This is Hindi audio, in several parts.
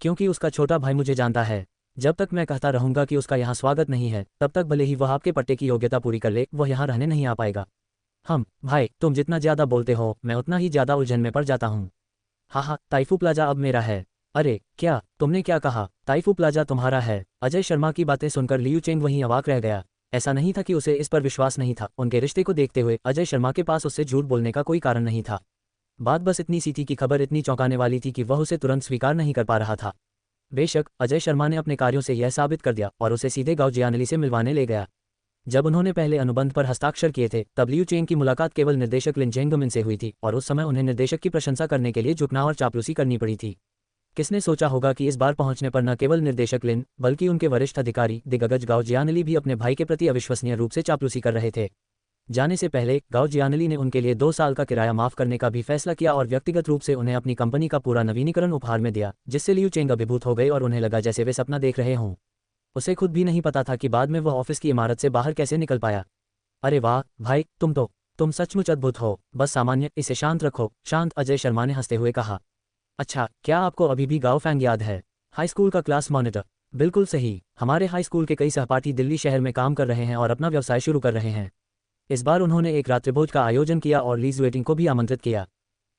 क्योंकि उसका छोटा भाई मुझे जानता है। जब तक मैं कहता रहूंगा कि उसका यहाँ स्वागत नहीं है, तब तक भले ही वह आपके पट्टे की योग्यता पूरी कर ले, वह यहाँ रहने नहीं आ पाएगा। भाई, तुम जितना ज्यादा बोलते हो, मैं उतना ही ज्यादा उलझन में पड़ जाता हूँ। हाँ हाँ, ताइफू प्लाजा अब मेरा है। अरे क्या, तुमने क्या कहा? ताइफू प्लाजा तुम्हारा है? अजय शर्मा की बातें सुनकर लियू चेंग वहीं अवाक रह गया। ऐसा नहीं था कि उसे इस पर विश्वास नहीं था, उनके रिश्ते को देखते हुए अजय शर्मा के पास उससे झूठ बोलने का कोई कारण नहीं था। बात बस इतनी सी थी कि खबर इतनी चौंकाने वाली थी कि वह उसे तुरंत स्वीकार नहीं कर पा रहा था। बेशक अजय शर्मा ने अपने कार्यों से यह साबित कर दिया और उसे सीधे गांव जियानली से मिलवाने ले गया। जब उन्होंने पहले अनुबंध पर हस्ताक्षर किए थे, तब लियू चेंग की मुलाकात केवल निर्देशक लिन जेंगमिन से हुई थी और उस समय उन्हें निर्देशक की प्रशंसा करने के लिए झुकना और चापलूसी करनी पड़ी थी। किसने सोचा होगा कि इस बार पहुंचने पर न केवल निर्देशक लिन, बल्कि उनके वरिष्ठ अधिकारी दिग्गज गाओ जियानली भी अपने भाई के प्रति अविश्वसनीय रूप से चापलूसी कर रहे थे। जाने से पहले गाओ जियानली ने उनके लिए 2 साल का किराया माफ करने का भी फैसला किया और व्यक्तिगत रूप से उन्हें अपनी कंपनी का पूरा नवीनीकरण उपहार में दिया, जिससे लियू चेंग अभिभूत हो गए और उन्हें लगा जैसे वे सपना देख रहे हों। उसे खुद भी नहीं पता था कि बाद में वह ऑफिस की इमारत से बाहर कैसे निकल पाया। अरे वाह भाई, तुम सचमुच अद्भुत हो। बस सामान्य, इसे शांत रखो। शांत, अजय शर्मा ने हंसते हुए कहा। अच्छा, क्या आपको अभी भी गाओ फैंग याद है? हाई स्कूल का क्लास मॉनिटर। बिल्कुल सही, हमारे हाई स्कूल के कई सहपाठी दिल्ली शहर में काम कर रहे हैं और अपना व्यवसाय शुरू कर रहे हैं। इस बार उन्होंने एक रात्रिभोज का आयोजन किया और ली जुएटिंग को भी आमंत्रित किया।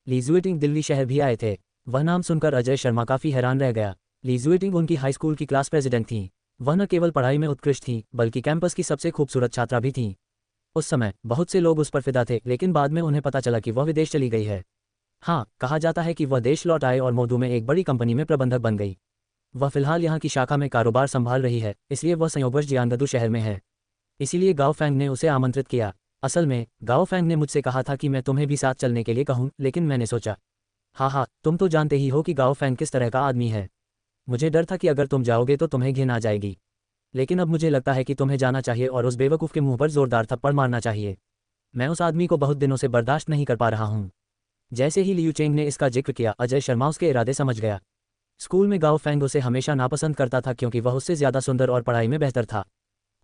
ली जुएटिंग दिल्ली शहर भी आए थे। वह नाम सुनकर अजय शर्मा काफी हैरान रह गया। ली जुएटिंग उनकी हाई स्कूल की क्लास प्रेसिडेंट थीं। वह न केवल पढ़ाई में उत्कृष्ट थीं, बल्कि कैंपस की सबसे खूबसूरत छात्रा भी थीं। उस समय बहुत से लोग उस पर फिदा थे, लेकिन बाद में उन्हें पता चला कि वह विदेश चली गई है। हाँ, कहा जाता है कि वह देश लौट आए और मोदू में एक बड़ी कंपनी में प्रबंधक बन गई। वह फिलहाल यहाँ की शाखा में कारोबार संभाल रही है, इसलिए वह संयोगवश जियानगदू शहर में है। इसीलिए गाओ फैंग ने उसे आमंत्रित किया। असल में गाओ फैंग ने मुझसे कहा था कि मैं तुम्हें भी साथ चलने के लिए कहूँ, लेकिन मैंने सोचा। हाँ, तुम तो जानते ही हो कि गाओ फैंग किस तरह का आदमी है। मुझे डर था कि अगर तुम जाओगे तो तुम्हें घिन आ जाएगी, लेकिन अब मुझे लगता है कि तुम्हें जाना चाहिए और उस बेवकूफ़ के मुंह पर जोरदार थप्पड़ मारना चाहिए। मैं उस आदमी को बहुत दिनों से बर्दाश्त नहीं कर पा रहा हूँ। जैसे ही लियू चेंग ने इसका जिक्र किया, अजय शर्मा उसके इरादे समझ गया। स्कूल में गाओ फैंग उसे हमेशा नापसंद करता था क्योंकि वह उससे ज्यादा सुंदर और पढ़ाई में बेहतर था।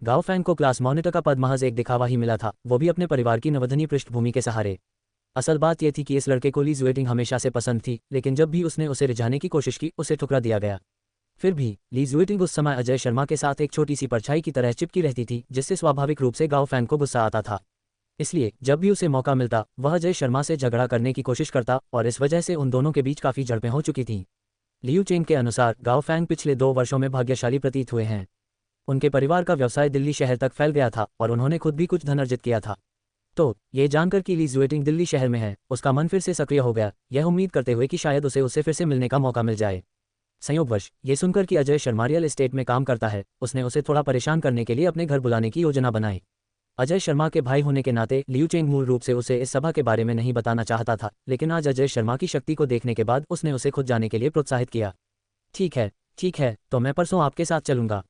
गाओ फैंग को क्लास मॉनिटर का पद महज एक दिखावा ही मिला था, वो भी अपने परिवार की नवधनीय पृष्ठभूमि के सहारे। असल बात यह थी कि इस लड़के को ली जुएटिंग हमेशा से पसंद थी, लेकिन जब भी उसने उसे रिझाने की कोशिश की, उसे ठुकरा दिया गया। फिर भी ली जुएटिंग उस समय अजय शर्मा के साथ एक छोटी सी परछाई की तरह चिपकी रहती थी, जिससे स्वाभाविक रूप से गाओ फैंग को गुस्सा आता था। इसलिए जब भी उसे मौका मिलता, वह अजय शर्मा से झगड़ा करने की कोशिश करता और इस वजह से उन दोनों के बीच काफी झड़पें हो चुकी थीं। लियू चेंग के अनुसार गाओ फैंग पिछले 2 वर्षों में भाग्यशाली प्रतीत हुए हैं। उनके परिवार का व्यवसाय दिल्ली शहर तक फैल गया था और उन्होंने खुद भी कुछ धन अर्जित किया था। तो ये जानकर कि ली जुएटिंग दिल्ली शहर में है, उसका मन फिर से सक्रिय हो गया, यह उम्मीद करते हुए कि शायद उसे फिर से मिलने का मौका मिल जाए। संयोगवश ये सुनकर कि अजय शर्मा रियल एस्टेट में काम करता है, उसने उसे थोड़ा परेशान करने के लिए अपने घर बुलाने की योजना बनाई। अजय शर्मा के भाई होने के नाते लियू चेंग मूल रूप से उसे इस सभा के बारे में नहीं बताना चाहता था, लेकिन आज अजय शर्मा की शक्ति को देखने के बाद उसने उसे खुद जाने के लिए प्रोत्साहित किया। ठीक है, तो मैं परसों आपके साथ चलूंगा।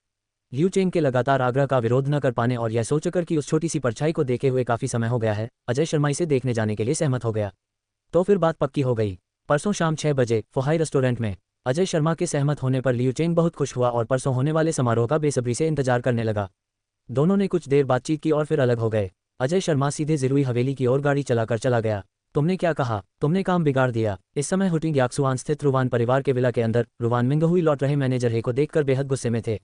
लियू चेंग के लगातार आग्रह का विरोध न कर पाने और यह सोचकर कि उस छोटी सी परछाई को देखे हुए काफी समय हो गया है, अजय शर्मा इसे देखने जाने के लिए सहमत हो गया। तो फिर बात पक्की हो गई। परसों शाम 6 बजे फोहाई रेस्टोरेंट में। अजय शर्मा के सहमत होने पर लियू चेंग बहुत खुश हुआ और परसों होने वाले समारोह का बेसब्री से इंतजार करने लगा। दोनों ने कुछ देर बातचीत की और फिर अलग हो गए। अजय शर्मा सीधे जिरुई हवेली की ओर गाड़ी चलाकर चला गया। तुमने क्या कहा? तुमने काम बिगाड़ दिया। इस समय हुटिंग याक्सुआन स्थित रुवान परिवार के विला के अंदर रुवान मिंगहुई लौट रहे मैनेजर हे को देखकर बेहद गुस्से में थे।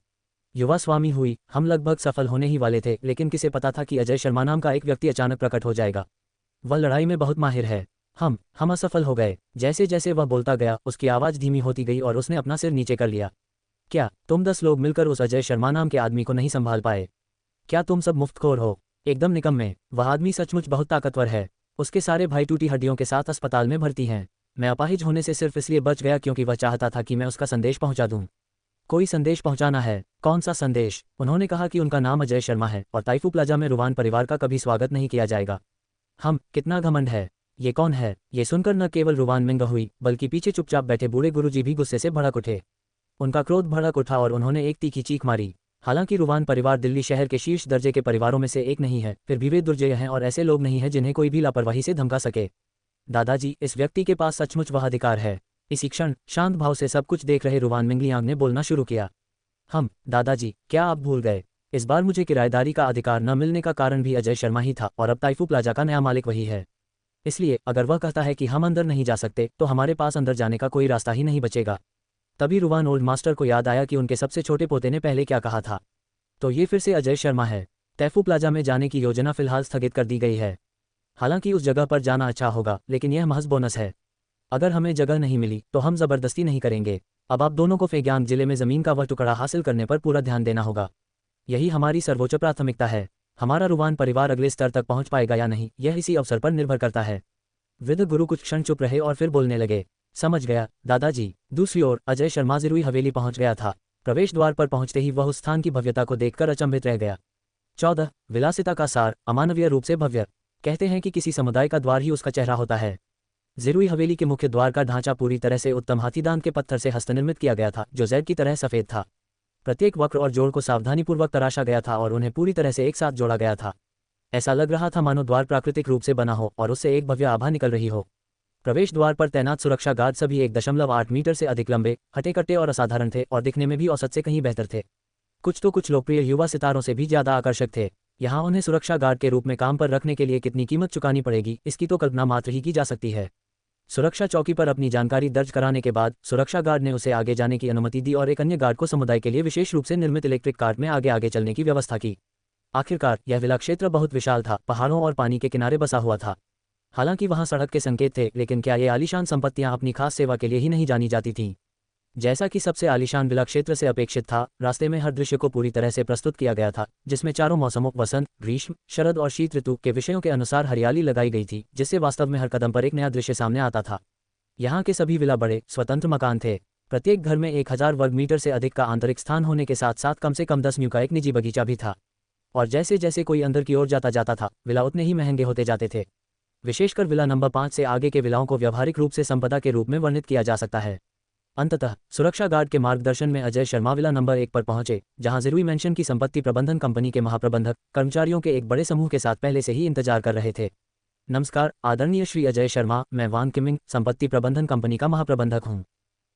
युवा स्वामी हुई, हम लगभग सफल होने ही वाले थे, लेकिन किसे पता था कि अजय शर्मा नाम का एक व्यक्ति अचानक प्रकट हो जाएगा। वह लड़ाई में बहुत माहिर है। हम असफल हो गए। जैसे जैसे वह बोलता गया, उसकी आवाज़ धीमी होती गई और उसने अपना सिर नीचे कर लिया। क्या तुम 10 लोग मिलकर उस अजय शर्मा नाम के आदमी को नहीं संभाल पाए? क्या तुम सब मुफ्तखोर हो? एकदम निकम्मे। वह आदमी सचमुच बहुत ताकतवर है। उसके सारे भाई टूटी हड्डियों के साथ अस्पताल में भर्ती हैं। मैं अपाहिज होने से सिर्फ इसलिए बच गया क्योंकि वह चाहता था कि मैं उसका संदेश पहुंचा दूं। कोई संदेश पहुंचाना है? कौन सा संदेश? उन्होंने कहा कि उनका नाम अजय शर्मा है और ताइफू प्लाजा में रुवान परिवार का कभी स्वागत नहीं किया जाएगा। कितना घमंड है! ये कौन है? ये सुनकर न केवल रुवान मिंगहुई बल्कि पीछे चुपचाप बैठे बूढ़े गुरुजी भी गुस्से से भड़क उठे। उनका क्रोध भड़क उठा और उन्होंने एक तीखी चीख मारी। हालांकि रुवान परिवार दिल्ली शहर के शीर्ष दर्जे के परिवारों में से एक नहीं है, फिर भी वे दुर्जय हैं और ऐसे लोग नहीं हैं जिन्हें कोई भी लापरवाही से धमका सके। दादाजी, इस व्यक्ति के पास सचमुच वह अधिकार है। इसी क्षण शांत भाव से सब कुछ देख रहे रुवान मिंगलियांग ने बोलना शुरू किया। दादाजी, क्या आप भूल गए? इस बार मुझे किराएदारी का अधिकार न मिलने का कारण भी अजय शर्मा ही था और अब ताइफू प्लाजा का नया मालिक वही है। इसलिए अगर वह कहता है कि हम अंदर नहीं जा सकते, तो हमारे पास अंदर जाने का कोई रास्ता ही नहीं बचेगा। तभी रुवान ओल्ड मास्टर को याद आया कि उनके सबसे छोटे पोते ने पहले क्या कहा था। तो ये फिर से अजय शर्मा है। तैफू प्लाजा में जाने की योजना फिलहाल स्थगित कर दी गई है। हालांकि उस जगह पर जाना अच्छा होगा, लेकिन यह महज बोनस है। अगर हमें जगह नहीं मिली तो हम जबरदस्ती नहीं करेंगे। अब आप दोनों को फेग्यांग जिले में जमीन का वह टुकड़ा हासिल करने पर पूरा ध्यान देना होगा। यही हमारी सर्वोच्च प्राथमिकता है। हमारा रुवान परिवार अगले स्तर तक पहुंच पाएगा या नहीं, यह इसी अवसर पर निर्भर करता है। वृद्ध गुरु कुछ क्षण चुप रहे और फिर बोलने लगे। समझ गया दादाजी। दूसरी ओर अजय शर्मा जिरुई हवेली पहुंच गया था। प्रवेश द्वार पर पहुंचते ही वह उस स्थान की भव्यता को देखकर अचंभित रह गया। 14 विलासिता का सार, अमानवीय रूप से भव्य। कहते हैं कि किसी समुदाय का द्वार ही उसका चेहरा होता है। जिरुई हवेली के मुख्य द्वार का ढांचा पूरी तरह से उत्तम हाथीदांत के पत्थर से हस्तनिर्मित किया गया था, जो जैड की तरह सफेद था। प्रत्येक वक्र और जोड़ को सावधानीपूर्वक तराशा गया था और उन्हें पूरी तरह से एक साथ जोड़ा गया था। ऐसा लग रहा था मानो द्वार प्राकृतिक रूप से बना हो और उससे एक भव्य आभा निकल रही हो। प्रवेश द्वार पर तैनात सुरक्षा गार्ड सभी 1.8 मीटर से अधिक लंबे, हटे-कट्टे और असाधारण थे और दिखने में भी औसत से कहीं बेहतर थे। कुछ लोकप्रिय युवा सितारों से भी ज्यादा आकर्षक थे। यहाँ उन्हें सुरक्षा गार्ड के रूप में काम पर रखने के लिए कितनी कीमत चुकानी पड़ेगी, इसकी तो कल्पना मात्र ही की जा सकती है। सुरक्षा चौकी पर अपनी जानकारी दर्ज कराने के बाद सुरक्षा गार्ड ने उसे आगे जाने की अनुमति दी और एक अन्य गार्ड को समुदाय के लिए विशेष रूप से निर्मित इलेक्ट्रिक कार्ट में आगे आगे चलने की व्यवस्था की। आखिरकार यह विला क्षेत्र बहुत विशाल था, पहाड़ों और पानी के किनारे बसा हुआ था। हालांकि वहां सड़क के संकेत थे, लेकिन क्या ये आलीशान संपत्तियां अपनी खास सेवा के लिए ही नहीं जानी जाती थीं? जैसा कि सबसे आलीशान विला क्षेत्र से अपेक्षित था, रास्ते में हर दृश्य को पूरी तरह से प्रस्तुत किया गया था, जिसमें चारों मौसमों वसंत, ग्रीष्म, शरद और शीत ऋतु के विषयों के अनुसार हरियाली लगाई गई थी, जिससे वास्तव में हर कदम पर एक नया दृश्य सामने आता था। यहाँ के सभी विला बड़े स्वतंत्र मकान थे। प्रत्येक घर में 1000 वर्ग मीटर से अधिक का आंतरिक स्थान होने के साथ साथ कम से कम 10 म्यू का एक निजी बगीचा भी था। और जैसे जैसे कोई अंदर की ओर जाता था, विला उतने ही महंगे होते जाते थे। विशेषकर विला नंबर 5 से आगे के विलाओं को व्यावहारिक रूप से संपदा के रूप में वर्णित किया जा सकता है। अंततः सुरक्षा गार्ड के मार्गदर्शन में अजय शर्मा विला नंबर 1 पर पहुंचे, जहां जिरुई मेंशन की संपत्ति प्रबंधन कंपनी के महाप्रबंधक कर्मचारियों के एक बड़े समूह के साथ पहले से ही इंतजार कर रहे थे। नमस्कार आदरणीय श्री अजय शर्मा, मैं वान किमिंग संपत्ति प्रबंधन कंपनी का महाप्रबंधक हूँ।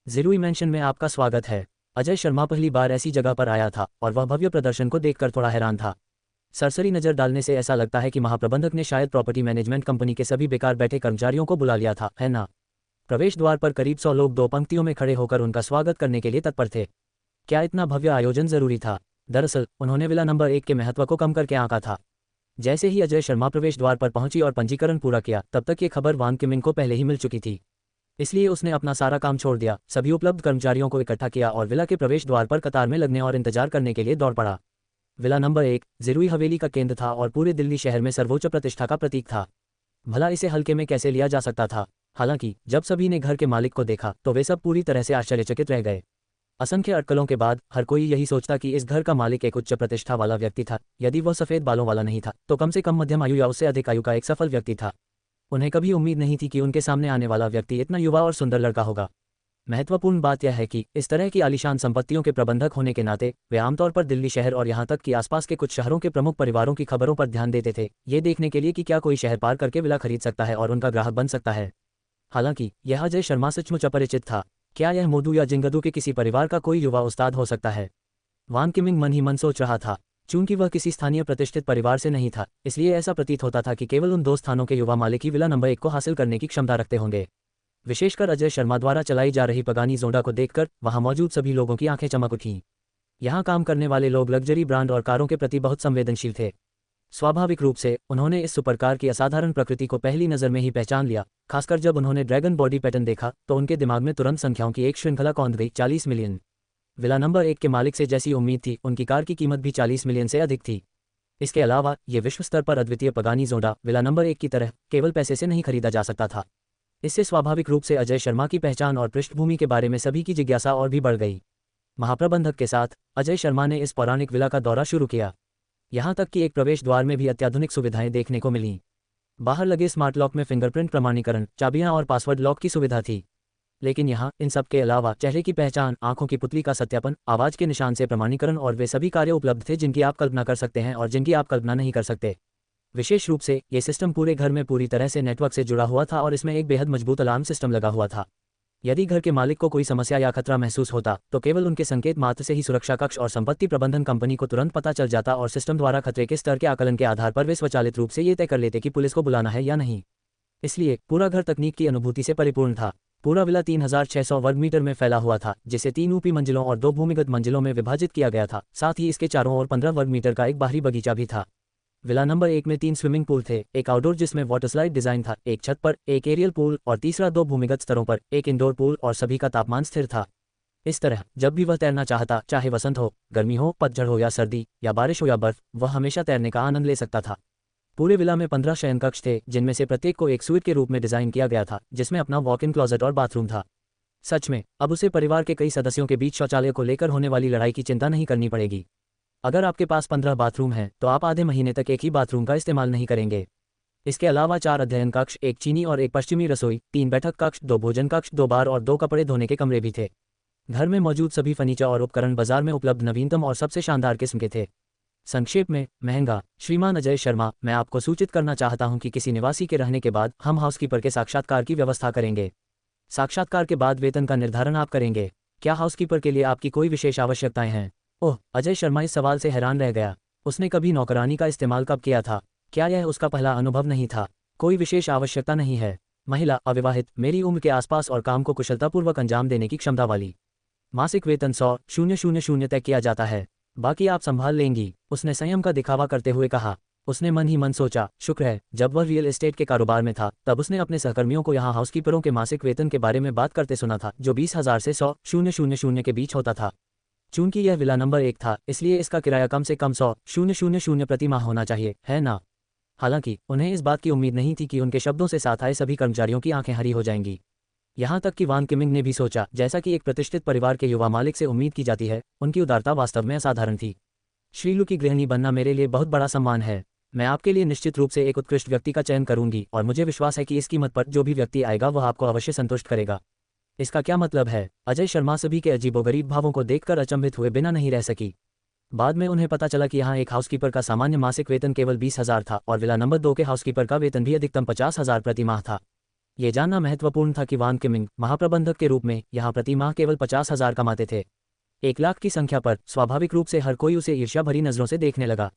जिरुई मेंशन में आपका स्वागत है। अजय शर्मा पहली बार ऐसी जगह पर आया था और वह भव्य प्रदर्शन को देखकर थोड़ा हैरान था। सरसरी नजर डालने से ऐसा लगता है कि महाप्रबंधक ने शायद प्रॉपर्टी मैनेजमेंट कंपनी के सभी बेकार बैठे कर्मचारियों को बुला लिया था, है ना? प्रवेश द्वार पर करीब 100 लोग 2 पंक्तियों में खड़े होकर उनका स्वागत करने के लिए तत्पर थे। क्या इतना भव्य आयोजन जरूरी था? दरअसल उन्होंने विला नंबर 1 के महत्व को कम करके आंका था। जैसे ही अजय शर्मा प्रवेश द्वार पर पहुंची और पंजीकरण पूरा किया, तब तक ये खबर वान किमिंग को पहले ही मिल चुकी थी। इसलिए उसने अपना सारा काम छोड़ दिया, सभी उपलब्ध कर्मचारियों को इकट्ठा किया और विला के प्रवेश द्वार पर कतार में लगने और इंतजार करने के लिए दौड़ पड़ा। विला नंबर 1 जिरुई हवेली का केंद्र था और पूरे दिल्ली शहर में सर्वोच्च प्रतिष्ठा का प्रतीक था। भला इसे हल्के में कैसे लिया जा सकता था? हालांकि जब सभी ने घर के मालिक को देखा तो वे सब पूरी तरह से आश्चर्यचकित रह गए। असंख्य अटकलों के बाद हर कोई यही सोचता कि इस घर का मालिक एक उच्च प्रतिष्ठा वाला व्यक्ति था। यदि वह सफेद बालों वाला नहीं था तो कम से कम मध्यम आयु या उससे अधिक आयु का एक सफल व्यक्ति था। उन्हें कभी उम्मीद नहीं थी कि उनके सामने आने वाला व्यक्ति इतना युवा और सुंदर लड़का होगा। महत्वपूर्ण बात यह है कि इस तरह की आलीशान संपत्तियों के प्रबंधक होने के नाते वे आमतौर पर दिल्ली शहर और यहाँ तक कि आसपास के कुछ शहरों के प्रमुख परिवारों की खबरों पर ध्यान देते थे, ये देखने के लिए कि क्या कोई शहर पार करके विला खरीद सकता है और उनका ग्राहक बन सकता है। हालांकि यह अजय शर्मा सचमुच अपरिचित था। क्या यह मोदू या जिंगदू के किसी परिवार का कोई युवा उस्ताद हो सकता है? वान किमिंग मन ही मन सोच रहा था। चूंकि वह किसी स्थानीय प्रतिष्ठित परिवार से नहीं था, इसलिए ऐसा प्रतीत होता था कि केवल उन 2 स्थानों के युवा मालिक ही विला नंबर 1 को हासिल करने की क्षमता रखते होंगे। विशेषकर अजय शर्मा द्वारा चलाई जा रही पगानी जोंडा को देखकर वहां मौजूद सभी लोगों की आंखें चमक उठीं। यहाँ काम करने वाले लोग लग्जरी ब्रांड और कारों के प्रति बहुत संवेदनशील थे। स्वाभाविक रूप से उन्होंने इस सुपरकार की असाधारण प्रकृति को पहली नज़र में ही पहचान लिया। खासकर जब उन्होंने ड्रैगन बॉडी पैटर्न देखा तो उनके दिमाग में तुरंत संख्याओं की एक श्रृंखला कौंध गई। 40 मिलियन। विला नंबर 1 के मालिक से जैसी उम्मीद थी, उनकी कार की कीमत भी 40 मिलियन से अधिक थी। इसके अलावा ये विश्व स्तर पर अद्वितीय पगानी जोंडा विला नंबर 1 की तरह केवल पैसे से नहीं खरीदा जा सकता था। इससे स्वाभाविक रूप से अजय शर्मा की पहचान और पृष्ठभूमि के बारे में सभी की जिज्ञासा और भी बढ़ गई। महाप्रबंधक के साथ अजय शर्मा ने इस पौराणिक विला का दौरा शुरू किया। यहाँ तक कि एक प्रवेश द्वार में भी अत्याधुनिक सुविधाएं देखने को मिलीं। बाहर लगे स्मार्ट लॉक में फिंगरप्रिंट प्रमाणीकरण, चाबियां और पासवर्ड लॉक की सुविधा थी। लेकिन यहाँ इन सब के अलावा चेहरे की पहचान, आंखों की पुतली का सत्यापन, आवाज के निशान से प्रमाणीकरण और वे सभी कार्य उपलब्ध थे जिनकी आप कल्पना कर सकते हैं और जिनकी आप कल्पना नहीं कर सकते। विशेष रूप से ये सिस्टम पूरे घर में पूरी तरह से नेटवर्क से जुड़ा हुआ था और इसमें एक बेहद मजबूत अलार्म सिस्टम लगा हुआ था। यदि घर के मालिक को कोई समस्या या खतरा महसूस होता तो केवल उनके संकेत मात्र से ही सुरक्षा कक्ष और संपत्ति प्रबंधन कंपनी को तुरंत पता चल जाता और सिस्टम द्वारा खतरे के स्तर के आकलन के आधार पर वे स्वचालित रूप से ये तय कर लेते कि पुलिस को बुलाना है या नहीं। इसलिए पूरा घर तकनीक की अनुभूति से परिपूर्ण था। पूरा विला 3600 वर्ग मीटर में फैला हुआ था, जिसे 3 ऊपरी मंजिलों और 2 भूमिगत मंजिलों में विभाजित किया गया था। साथ ही इसके चारों ओर 15 वर्ग मीटर का एक बाहरी बगीचा भी था। विला नंबर 1 में 3 स्विमिंग पूल थे, एक आउटडोर जिसमें वाटर स्लाइड डिजाइन था, एक छत पर एक एरियल पूल और तीसरा 2 भूमिगत स्तरों पर एक इंडोर पूल, और सभी का तापमान स्थिर था। इस तरह जब भी वह तैरना चाहता, चाहे वसंत हो, गर्मी हो, पतझड़ हो या सर्दी, या बारिश हो या बर्फ, वह हमेशा तैरने का आनंद ले सकता था। पूरे विला में 15 शयन कक्ष थे, जिनमें से प्रत्येक को एक स्वीट के रूप में डिजाइन किया गया था, जिसमें अपना वॉक इन क्लोजेट और बाथरूम था। सच में अब उसे परिवार के कई सदस्यों के बीच शौचालय को लेकर होने वाली लड़ाई की चिंता नहीं करनी पड़ेगी। अगर आपके पास 15 बाथरूम हैं, तो आप आधे महीने तक एक ही बाथरूम का इस्तेमाल नहीं करेंगे। इसके अलावा 4 अध्ययन कक्ष, एक चीनी और एक पश्चिमी रसोई, 3 बैठक कक्ष, 2 भोजन कक्ष, 2 बार और 2 कपड़े धोने के कमरे भी थे। घर में मौजूद सभी फर्नीचर और उपकरण बाजार में उपलब्ध नवीनतम और सबसे शानदार किस्म के थे। संक्षेप में, महंगा। श्रीमान अजय शर्मा, मैं आपको सूचित करना चाहता हूं कि किसी निवासी के रहने के बाद हम हाउसकीपर के साक्षात्कार की व्यवस्था करेंगे। साक्षात्कार के बाद वेतन का निर्धारण आप करेंगे। क्या हाउसकीपर के लिए आपकी कोई विशेष आवश्यकताएं हैं? ओह, अजय शर्मा इस सवाल से हैरान रह गया। उसने कभी नौकरानी का इस्तेमाल कब किया था? क्या यह उसका पहला अनुभव नहीं था? कोई विशेष आवश्यकता नहीं है। महिला, अविवाहित, मेरी उम्र के आसपास और काम को कुशलतापूर्वक अंजाम देने की क्षमता वाली। मासिक वेतन 100,000 तय किया जाता है, बाकी आप संभाल लेंगी, उसने संयम का दिखावा करते हुए कहा। उसने मन ही मन सोचा, शुक्र है जब वह रियल एस्टेट के कारोबार में था तब उसने अपने सहकर्मियों को यहाँ हाउसकीपरों के मासिक वेतन के बारे में बात करते सुना था, जो 20,000 से 100,000 के बीच होता था। चूंकि यह विला नंबर 1 था, इसलिए इसका किराया कम से कम 100,000 प्रति माह होना चाहिए, है ना? हालांकि उन्हें इस बात की उम्मीद नहीं थी कि उनके शब्दों से साथ आए सभी कर्मचारियों की आंखें हरी हो जाएंगी। यहाँ तक कि वान किमिंग ने भी सोचा, जैसा कि एक प्रतिष्ठित परिवार के युवा मालिक से उम्मीद की जाती है, उनकी उदारता वास्तव में असाधारण थी। श्रीलू की गृहिणी बनना मेरे लिए बहुत बड़ा सम्मान है। मैं आपके लिए निश्चित रूप से एक उत्कृष्ट व्यक्ति का चयन करूंगी, और मुझे विश्वास है कि इस कीमत पर जो भी व्यक्ति आएगा वह आपको अवश्य संतुष्ट करेगा। इसका क्या मतलब है? अजय शर्मा सभी के अजीबोगरीब भावों को देखकर अचंभित हुए बिना नहीं रह सकी। बाद में उन्हें पता चला कि यहाँ एक हाउसकीपर का सामान्य मासिक वेतन केवल 20,000 था, और विला नंबर 2 के हाउसकीपर का वेतन भी अधिकतम 50,000 प्रति माह था। ये जानना महत्वपूर्ण था कि वान किमिंग महाप्रबंधक के रूप में यहाँ प्रति माह केवल 50,000 कमाते थे। 1 लाख की संख्या पर स्वाभाविक रूप से हर कोई उसे ईर्ष्या भरी नजरों से देखने लगा।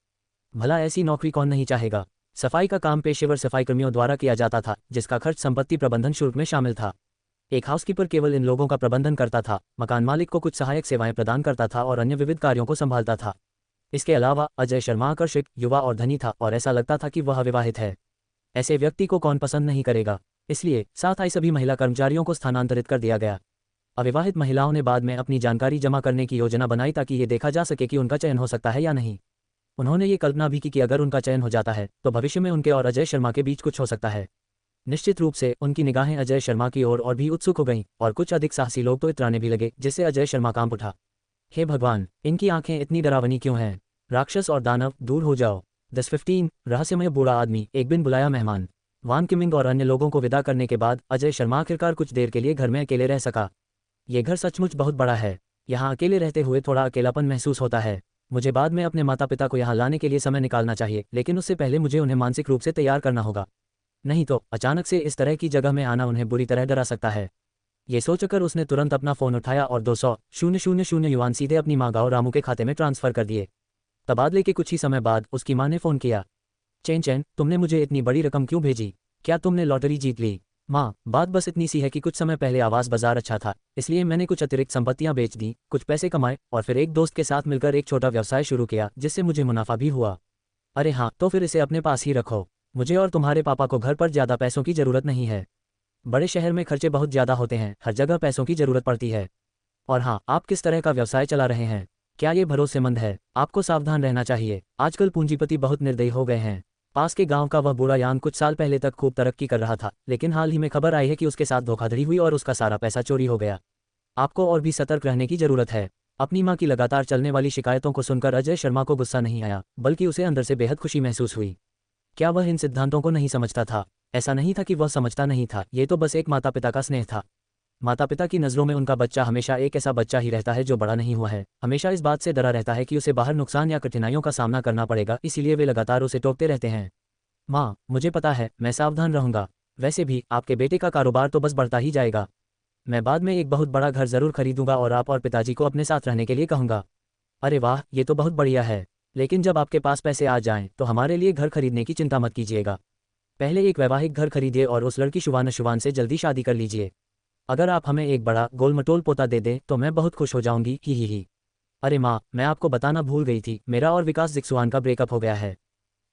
भला ऐसी नौकरी कौन नहीं चाहेगा? सफाई का काम पेशेवर सफाई कर्मियों द्वारा किया जाता था, जिसका खर्च संपत्ति प्रबंधन शुल्क में शामिल था। एक हाउसकीपर केवल इन लोगों का प्रबंधन करता था, मकान मालिक को कुछ सहायक सेवाएं प्रदान करता था और अन्य विविध कार्यों को संभालता था। इसके अलावा अजय शर्मा आकर्षक, युवा और धनी था, और ऐसा लगता था कि वह अविवाहित है। ऐसे व्यक्ति को कौन पसंद नहीं करेगा? इसलिए साथ आई सभी महिला कर्मचारियों को स्थानांतरित कर दिया गया। अविवाहित महिलाओं ने बाद में अपनी जानकारी जमा करने की योजना बनाई ताकि ये देखा जा सके कि उनका चयन हो सकता है या नहीं। उन्होंने ये कल्पना भी की कि अगर उनका चयन हो जाता है तो भविष्य में उनके और अजय शर्मा के बीच कुछ हो सकता है। निश्चित रूप से उनकी निगाहें अजय शर्मा की ओर और भी उत्सुक हो गईं, और कुछ अधिक साहसी लोग तो इतराने भी लगे, जिससे अजय शर्मा कांप उठा। हे भगवान, इनकी आंखें इतनी डरावनी क्यों हैं? राक्षस और दानव, दूर हो जाओ। 10-15 रहस्यमय बूढ़ा आदमी, एक बिन बुलाया मेहमान। वान किमिंग और अन्य लोगों को विदा करने के बाद अजय शर्मा आखिरकार कुछ देर के लिए घर में अकेले रह सका। ये घर सचमुच बहुत बड़ा है। यहाँ अकेले रहते हुए थोड़ा अकेलापन महसूस होता है। मुझे बाद में अपने माता पिता को यहाँ लाने के लिए समय निकालना चाहिए, लेकिन उससे पहले मुझे उन्हें मानसिक रूप से तैयार करना होगा। नहीं तो अचानक से इस तरह की जगह में आना उन्हें बुरी तरह डरा सकता है। ये सोचकर उसने तुरंत अपना फ़ोन उठाया और 200,000 युआन सीधे अपनी माँ गाओ रामू के खाते में ट्रांसफ़र कर दिए। तबादले के कुछ ही समय बाद उसकी माँ ने फ़ोन किया। चैन, तुमने मुझे इतनी बड़ी रकम क्यों भेजी? क्या तुमने लॉटरी जीत ली? माँ, बात बस इतनी सी है कि कुछ समय पहले आवास बाजार अच्छा था, इसलिए मैंने कुछ अतिरिक्त संपत्तियां बेच दी, कुछ पैसे कमाए और फिर एक दोस्त के साथ मिलकर एक छोटा व्यवसाय शुरू किया, जिससे मुझे मुनाफा भी हुआ। अरे हाँ, तो फिर इसे अपने पास ही रखो। मुझे और तुम्हारे पापा को घर पर ज़्यादा पैसों की ज़रूरत नहीं है। बड़े शहर में खर्चे बहुत ज़्यादा होते हैं, हर जगह पैसों की ज़रूरत पड़ती है। और हाँ, आप किस तरह का व्यवसाय चला रहे हैं? क्या ये भरोसेमंद है? आपको सावधान रहना चाहिए। आजकल पूंजीपति बहुत निर्दयी हो गए हैं। पास के गांव का वह बूढ़ा यान कुछ साल पहले तक खूब तरक्की कर रहा था, लेकिन हाल ही में खबर आई है कि उसके साथ धोखाधड़ी हुई और उसका सारा पैसा चोरी हो गया। आपको और भी सतर्क रहने की जरूरत है। अपनी मां की लगातार चलने वाली शिकायतों को सुनकर अजय शर्मा को गुस्सा नहीं आया, बल्कि उसे अंदर से बेहद खुशी महसूस हुई। क्या वह इन सिद्धांतों को नहीं समझता था? ऐसा नहीं था कि वह समझता नहीं था, ये तो बस एक माता पिता का स्नेह था। माता पिता की नज़रों में उनका बच्चा हमेशा एक ऐसा बच्चा ही रहता है जो बड़ा नहीं हुआ है, हमेशा इस बात से डरा रहता है कि उसे बाहर नुकसान या कठिनाइयों का सामना करना पड़ेगा, इसीलिए वे लगातार उसे टोकते रहते हैं। माँ, मुझे पता है, मैं सावधान रहूंगा। वैसे भी आपके बेटे का कारोबार तो बस बढ़ता ही जाएगा। मैं बाद में एक बहुत बड़ा घर जरूर खरीदूंगा और आप और पिताजी को अपने साथ रहने के लिए कहूंगा। अरे वाह, ये तो बहुत बढ़िया है। लेकिन जब आपके पास पैसे आ जाएं तो हमारे लिए घर खरीदने की चिंता मत कीजिएगा। पहले एक वैवाहिक घर खरीदिए और उस लड़की शुभान से जल्दी शादी कर लीजिए। अगर आप हमें एक बड़ा गोल-मटोल पोता दे दें तो मैं बहुत खुश हो जाऊंगी, ही। अरे माँ, मैं आपको बताना भूल गई थी, मेरा और विकास जिक्सुआन का ब्रेकअप हो गया है।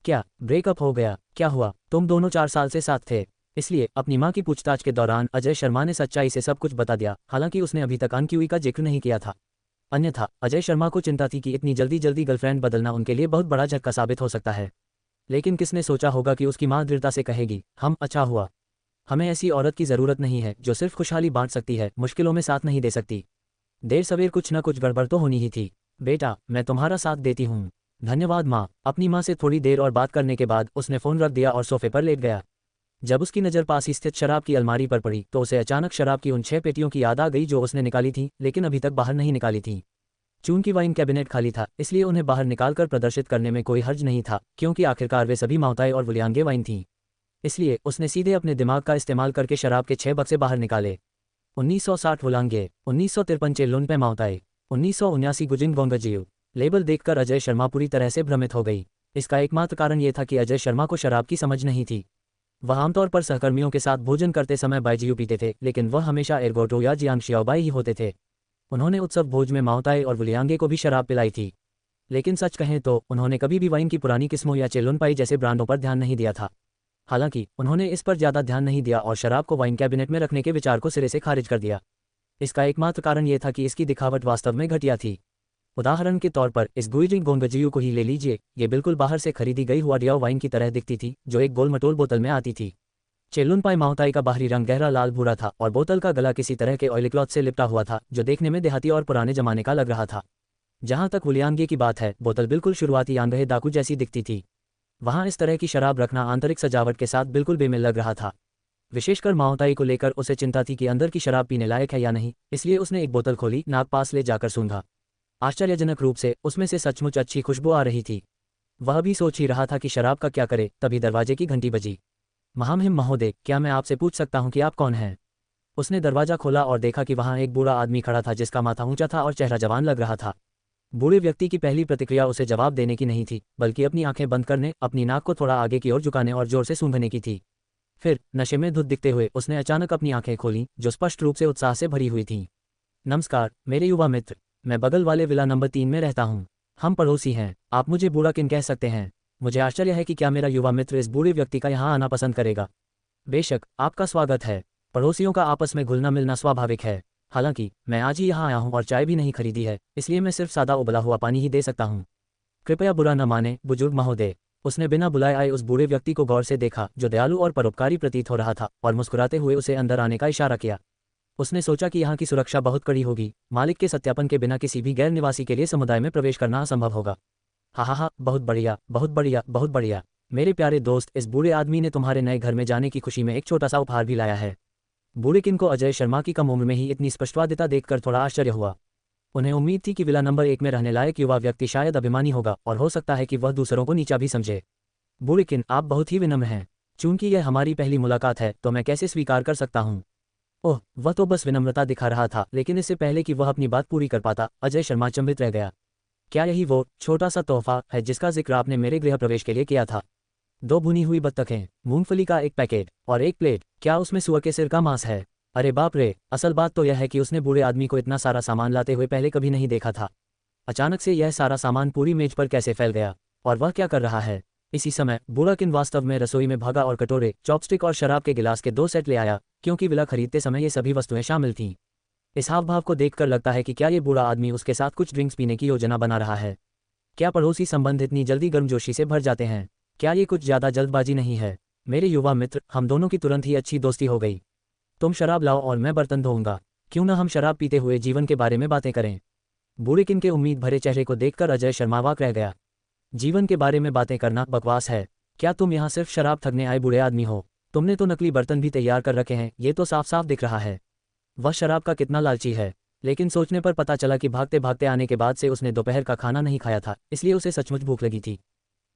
क्या ब्रेकअप हो गया? क्या हुआ? तुम दोनों 4 साल से साथ थे। इसलिए अपनी माँ की पूछताछ के दौरान अजय शर्मा ने सच्चाई से सब कुछ बता दिया, हालांकि उसने अभी तक अनक्यूई का जिक्र नहीं किया था। अन्यथा अजय शर्मा को चिंता थी कि इतनी जल्दी जल्दी गर्लफ्रेंड बदलना उनके लिए बहुत बड़ा झटका साबित हो सकता है। लेकिन किसने सोचा होगा कि उसकी माँ दृढ़ता से कहेगी, हम अच्छा हुआ। हमें ऐसी औरत की ज़रूरत नहीं है जो सिर्फ खुशहाली बांट सकती है, मुश्किलों में साथ नहीं दे सकती। देर सवेर कुछ न कुछ गड़बड़ तो होनी ही थी। बेटा, मैं तुम्हारा साथ देती हूँ। धन्यवाद माँ। अपनी माँ से थोड़ी देर और बात करने के बाद उसने फ़ोन रख दिया और सोफे पर लेट गया। जब उसकी नज़र पास ही स्थित शराब की अलमारी पर पड़ी तो उसे अचानक शराब की उन 6 पेटियों की याद आ गई जो उसने निकाली थी, लेकिन अभी तक बाहर नहीं निकाली थी। चूंकि वाइन कैबिनेट खाली था, इसलिए उन्हें बाहर निकालकर प्रदर्शित करने में कोई हर्ज नहीं था, क्योंकि आखिरकार वे सभी माउताई और वुलियांगे वाइन थीं। इसलिए उसने सीधे अपने दिमाग का इस्तेमाल करके शराब के 6 बक्से बाहर निकाले। 1960 वुलांगे, 1953 चेलुनपे माउताई, 1979 गुजिन गोंगजियो। लेबल देखकर अजय शर्मा पूरी तरह से भ्रमित हो गई। इसका एकमात्र कारण यह था कि अजय शर्मा को शराब की समझ नहीं थी। वह आमतौर पर सहकर्मियों के साथ भोजन करते समय बाइजियू पीते थे, लेकिन वह हमेशा एर्गोटो या जियांग शियाओबाई ही होते थे। उन्होंने उत्सव भोज में माउताई और वुलियांगे को भी शराब पिलाई थी। लेकिन सच कहें तो उन्होंने कभी भी वाइन की पुरानी किस्मों या चेलुनपाई जैसे ब्रांडों पर ध्यान नहीं दिया था। हालांकि उन्होंने इस पर ज़्यादा ध्यान नहीं दिया और शराब को वाइन कैबिनेट में रखने के विचार को सिरे से खारिज कर दिया। इसका एकमात्र कारण यह था कि इसकी दिखावट वास्तव में घटिया थी। उदाहरण के तौर पर इस गुइजिंग गोंगजियू को ही ले लीजिए, ये बिल्कुल बाहर से खरीदी गई हुआ डियाओ वाइन की तरह दिखती थी, जो एक गोल मटोल बोतल में आती थी। चेलुनपाई माउताई का बाहरी रंग गहरा लाल भूरा था और बोतल का गला किसी तरह के ऑयली क्लॉथ से लिपटा हुआ था, जो देखने में देहाती और पुराने जमाने का लग रहा था। जहां तक वुलियांगे की बात है, बोतल बिल्कुल शुरुआती यांगहे डाकू जैसी दिखती थी। वहां इस तरह की शराब रखना आंतरिक सजावट के साथ बिल्कुल बेमेल लग रहा था। विशेषकर माउताई को लेकर उसे चिंता थी कि अंदर की शराब पीने लायक है या नहीं, इसलिए उसने एक बोतल खोली, नाक पास ले जाकर सूंघा। आश्चर्यजनक रूप से उसमें से सचमुच अच्छी खुशबू आ रही थी। वह भी सोच ही रहा था कि शराब का क्या करे, तभी दरवाजे की घंटी बजी। महामहिम महोदय, क्या मैं आपसे पूछ सकता हूं कि आप कौन हैं? उसने दरवाजा खोला और देखा कि वहां एक बूढ़ा आदमी खड़ा था जिसका माथा ऊंचा था और चेहरा जवान लग रहा था। बूढ़े व्यक्ति की पहली प्रतिक्रिया उसे जवाब देने की नहीं थी, बल्कि अपनी आंखें बंद करने, अपनी नाक को थोड़ा आगे की ओर झुकाने और जोर से सूंघने की थी। फिर नशे में धुत दिखते हुए उसने अचानक अपनी आंखें खोलीं, जो स्पष्ट रूप से उत्साह से भरी हुई थीं। नमस्कार मेरे युवा मित्र, मैं बगल वाले विला नंबर 3 में रहता हूँ। हम पड़ोसी हैं, आप मुझे बूढ़ा किन कह सकते हैं। मुझे आश्चर्य है कि क्या मेरा युवा मित्र इस बूढ़े व्यक्ति का यहाँ आना पसंद करेगा। बेशक, आपका स्वागत है। पड़ोसियों का आपस में घुलना मिलना स्वाभाविक है। हालांकि मैं आज ही यहाँ आया हूँ और चाय भी नहीं खरीदी है, इसलिए मैं सिर्फ सादा उबला हुआ पानी ही दे सकता हूँ। कृपया बुरा न माने बुजुर्ग महोदय। उसने बिना बुलाए आए उस बूढ़े व्यक्ति को गौर से देखा, जो दयालु और परोपकारी प्रतीत हो रहा था, और मुस्कुराते हुए उसे अंदर आने का इशारा किया। उसने सोचा कि यहाँ की सुरक्षा बहुत कड़ी होगी, मालिक के सत्यापन के बिना किसी भी गैर निवासी के लिए समुदाय में प्रवेश करना असंभव होगा। हा, बहुत बढ़िया, बहुत बढ़िया, बहुत बढ़िया। मेरे प्यारे दोस्त, इस बूढ़े आदमी ने तुम्हारे नए घर में जाने की खुशी में एक छोटा सा उपहार भी लाया है। बूढ़े किन को अजय शर्मा की कम उम्र में ही इतनी स्पष्टवादिता देखकर थोड़ा आश्चर्य हुआ। उन्हें उम्मीद थी कि विला नंबर 1 में रहने लायक युवा व्यक्ति शायद अभिमानी होगा और हो सकता है कि वह दूसरों को नीचा भी समझे। बूढ़े किन, आप बहुत ही विनम्र हैं। चूंकि यह हमारी पहली मुलाकात है तो मैं कैसे स्वीकार कर सकता हूँ। ओह, वह तो बस विनम्रता दिखा रहा था, लेकिन इससे पहले कि वह अपनी बात पूरी कर पाता, अजय शर्मा अचंभित रह गया। क्या यही वो छोटा सा तोहफा है जिसका जिक्र आपने मेरे गृह प्रवेश के लिए किया था? 2 भुनी हुई बत्तखें, मूंगफली का एक पैकेट और एक प्लेट। क्या उसमें सुअर के सिर का मांस है? अरे बाप रे! असल बात तो यह है कि उसने बूढ़े आदमी को इतना सारा सामान लाते हुए पहले कभी नहीं देखा था। अचानक से यह सारा सामान पूरी मेज पर कैसे फैल गया? और वह क्या कर रहा है? इसी समय बूढ़ा किन वास्तव में रसोई में भागा और कटोरे, चॉपस्टिक और शराब के गिलास के 2 सेट ले आया, क्योंकि विला खरीदते समय ये सभी वस्तुएं शामिल थीं। इस हाव भाव को देखकर लगता है कि क्या ये बूढ़ा आदमी उसके साथ कुछ ड्रिंक्स पीने की योजना बना रहा है। क्या पड़ोसी संबंध इतनी जल्दी गर्मजोशी से भर जाते हैं? क्या ये कुछ ज़्यादा जल्दबाजी नहीं है? मेरे युवा मित्र, हम दोनों की तुरंत ही अच्छी दोस्ती हो गई। तुम शराब लाओ और मैं बर्तन धोऊंगा। क्यों ना हम शराब पीते हुए जीवन के बारे में बातें करें। बूढ़े किन के उम्मीद भरे चेहरे को देखकर अजय शर्मा वाक रह गया। जीवन के बारे में बातें करना बकवास है। क्या तुम यहाँ सिर्फ शराब थकने आए बूढ़े आदमी हो? तुमने तो नकली बर्तन भी तैयार कर रखे हैं, ये तो साफ साफ दिख रहा है। वह शराब का कितना लालची है। लेकिन सोचने पर पता चला कि भागते भागते आने के बाद से उसने दोपहर का खाना नहीं खाया था, इसलिए उसे सचमुच भूख लगी थी।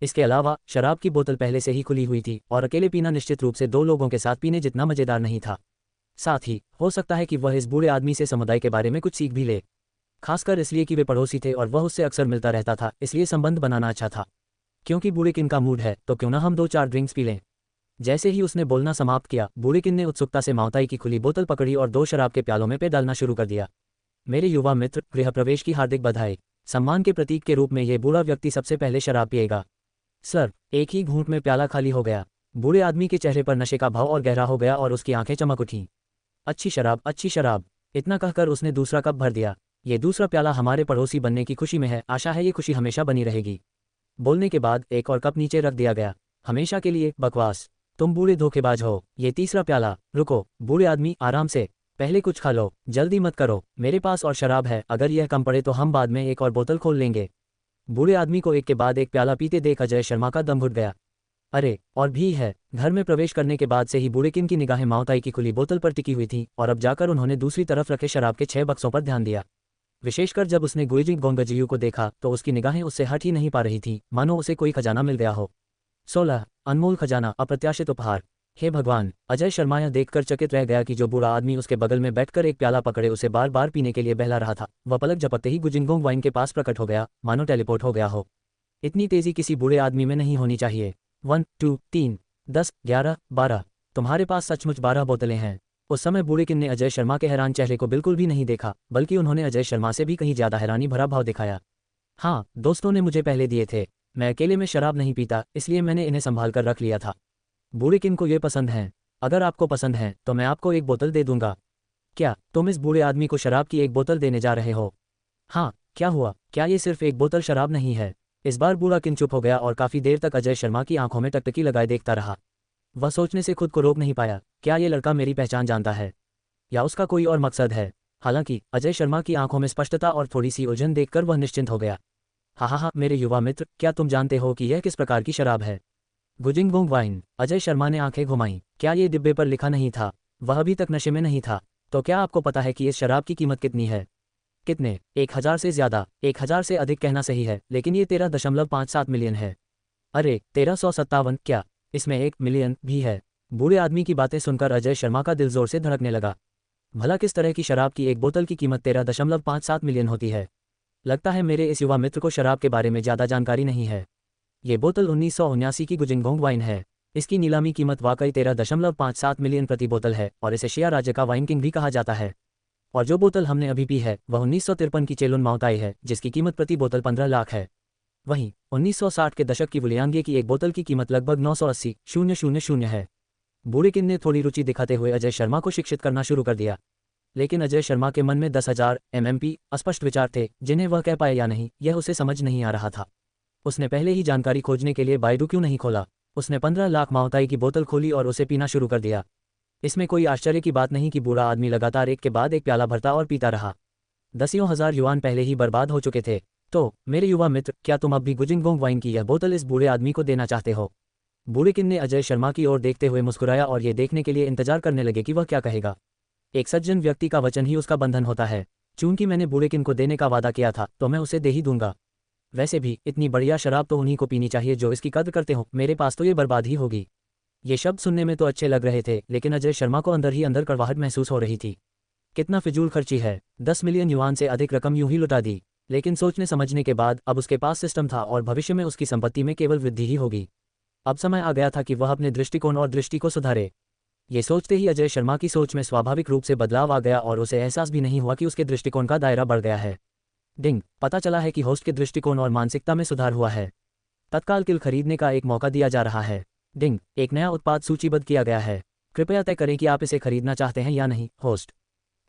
इसके अलावा शराब की बोतल पहले से ही खुली हुई थी और अकेले पीना निश्चित रूप से 2 लोगों के साथ पीने जितना मजेदार नहीं था। साथ ही हो सकता है कि वह इस बूढ़े आदमी से समुदाय के बारे में कुछ सीख भी ले, खासकर इसलिए कि वे पड़ोसी थे और वह उससे अक्सर मिलता रहता था, इसलिए संबंध बनाना अच्छा था। क्योंकि बूढ़े किन का मूड है तो क्यों ना हम 2-4 ड्रिंक्स पी लें। जैसे ही उसने बोलना समाप्त किया, बूढ़े किन ने उत्सुकता से माओताई की खुली बोतल पकड़ी और 2 शराब के प्यालों में पे डालना शुरू कर दिया। मेरे युवा मित्र, गृह प्रवेश की हार्दिक बधाई। सम्मान के प्रतीक के रूप में ये बूढ़ा व्यक्ति सबसे पहले शराब पिएगा। सर, एक ही घूंट में प्याला खाली हो गया। बूढ़े आदमी के चेहरे पर नशे का भाव और गहरा हो गया और उसकी आंखें चमक उठीं। अच्छी शराब, अच्छी शराब, इतना कहकर उसने दूसरा कप भर दिया। ये दूसरा प्याला हमारे पड़ोसी बनने की खुशी में है, आशा है ये खुशी हमेशा बनी रहेगी। बोलने के बाद एक और कप नीचे रख दिया गया। हमेशा के लिए, बकवास, तुम बूढ़े धोखेबाज हो। ये तीसरा प्याला। रुको बूढ़े आदमी, आराम से, पहले कुछ खा लो, जल्दी मत करो, मेरे पास और शराब है, अगर यह कम पड़े तो हम बाद में एक और बोतल खोल लेंगे। बूढ़े आदमी को एक के बाद एक प्याला पीते देख अजय शर्मा का दम घुट गया। अरे, और भी है। घर में प्रवेश करने के बाद से ही बूढ़े किन की निगाहें माओताई की खुली बोतल पर टिकी हुई थी और अब जाकर उन्होंने दूसरी तरफ रखे शराब के 6 बक्सों पर ध्यान दिया। विशेषकर जब उसने गुइजिंग गोंगजियू को देखा तो उसकी निगाहें उससे हट ही नहीं पा रही थी, मानो उसे कोई खजाना मिल गया हो। 16 अनमोल खजाना, अप्रत्याशित उपहार। हे भगवान, अजय शर्मा यह देखकर चकित रह गया कि जो बूढ़ा आदमी उसके बगल में बैठकर एक प्याला पकड़े उसे बार बार पीने के लिए बहला रहा था, वह पलक झपकते ही गुजिंगोंग वाइन के पास प्रकट हो गया, मानो टेलीपोर्ट हो गया हो। इतनी तेजी किसी बूढ़े आदमी में नहीं होनी चाहिए। 1 2 3 10 11 12, तुम्हारे पास सचमुच 12 बोतलें हैं। उस समय बूढ़े किन ने अजय शर्मा के हैरान चेहरे को बिल्कुल भी नहीं देखा, बल्कि उन्होंने अजय शर्मा से भी कहीं ज्यादा हैरानी भरा भाव दिखाया। हाँ, दोस्तों ने मुझे पहले दिए थे, मैं अकेले में शराब नहीं पीता, इसलिए मैंने इन्हें संभाल कर रख लिया था। बूढ़े किन को ये पसंद है। अगर आपको पसंद है तो मैं आपको एक बोतल दे दूंगा। क्या तुम इस बूढ़े आदमी को शराब की एक बोतल देने जा रहे हो? हाँ, क्या हुआ, क्या ये सिर्फ एक बोतल शराब नहीं है? इस बार बूढ़ा किन चुप हो गया और काफी देर तक अजय शर्मा की आंखों में टकटकी लगाए देखता रहा। वह सोचने से खुद को रोक नहीं पाया, क्या ये लड़का मेरी पहचान जानता है या उसका कोई और मकसद है? हालांकि अजय शर्मा की आंखों में स्पष्टता और थोड़ी सी उलझन देखकर वह निश्चिंत हो गया। हाँ, मेरे युवा मित्र, क्या तुम जानते हो कि यह किस प्रकार की शराब है? गुजिंगोंग वाइन। अजय शर्मा ने आंखें घुमाईं। क्या ये डिब्बे पर लिखा नहीं था? वह अभी तक नशे में नहीं था। तो क्या आपको पता है कि इस शराब की कीमत कितनी है? कितने? 1000 से ज्यादा। 1000 से अधिक कहना सही है, लेकिन ये 13.57 मिलियन है। अरे, 1357? क्या इसमें 1 मिलियन भी है? बूढ़े आदमी की बातें सुनकर अजय शर्मा का दिल जोर से धड़कने लगा। भला किस तरह की शराब की एक बोतल की कीमत 13.57 मिलियन होती है? लगता है मेरे इस युवा मित्र को शराब के बारे में ज्यादा जानकारी नहीं है। ये बोतल 1979 की गुजिंगोंग वाइन है। इसकी नीलामी कीमत वाकई 13.57 मिलियन प्रति बोतल है और इसे एशिया राज्य का वाइन किंग भी कहा जाता है। और जो बोतल हमने अभी पी है वह 1953 की चेलुन माओताई है, जिसकी कीमत प्रति बोतल 15 लाख है। वहीं 1960 के दशक की वुलियांगे की एक बोतल की कीमत लगभग 980,000 है। बूढ़े किन ने थोड़ी रुचि दिखाते हुए अजय शर्मा को शिक्षित करना शुरू कर दिया, लेकिन अजय शर्मा के मन में 10,000 MMP अस्पष्ट विचार थे, जिन्हें वह कह पाए या नहीं यह उसे समझ नहीं आ रहा था। उसने पहले ही जानकारी खोजने के लिए बायडू क्यों नहीं खोला। उसने 15 लाख माओताई की बोतल खोली और उसे पीना शुरू कर दिया। इसमें कोई आश्चर्य की बात नहीं कि बूढ़ा आदमी लगातार एक के बाद एक प्याला भरता और पीता रहा। 10,000 युआन पहले ही बर्बाद हो चुके थे। तो मेरे युवा मित्र, क्या तुम अब भी गुजिंगोंग वाइन की यह बोतल इस बूढ़े आदमी को देना चाहते हो? बूढ़े किन ने अजय शर्मा की ओर देखते हुए मुस्कुराया और ये देखने के लिए इंतजार करने लगे कि वह क्या कहेगा। एक सज्जन व्यक्ति का वचन ही उसका बंधन होता है। चूंकि मैंने बूढ़े किन को देने का वादा किया था तो मैं उसे दे ही दूंगा। वैसे भी इतनी बढ़िया शराब तो उन्हीं को पीनी चाहिए जो इसकी कद्र करते हो, मेरे पास तो ये बर्बाद ही होगी। ये शब्द सुनने में तो अच्छे लग रहे थे, लेकिन अजय शर्मा को अंदर ही अंदर कड़वाहट महसूस हो रही थी। कितना फिजूल खर्ची है, 10 मिलियन युआन से अधिक रकम यूं ही लुटा दी। लेकिन सोचने समझने के बाद अब उसके पास सिस्टम था और भविष्य में उसकी संपत्ति में केवल वृद्धि ही होगी। अब समय आ गया था कि वह अपने दृष्टिकोण और दृष्टि को सुधारे। ये सोचते ही अजय शर्मा की सोच में स्वाभाविक रूप से बदलाव आ गया और उसे एहसास भी नहीं हुआ कि उसके दृष्टिकोण का दायरा बढ़ गया है। डिंग, पता चला है कि होस्ट के दृष्टिकोण और मानसिकता में सुधार हुआ है। तत्काल किल खरीदने का एक मौका दिया जा रहा है। डिंग, एक नया उत्पाद सूचीबद्ध किया गया है। कृपया तय करें कि आप इसे खरीदना चाहते हैं या नहीं। होस्ट,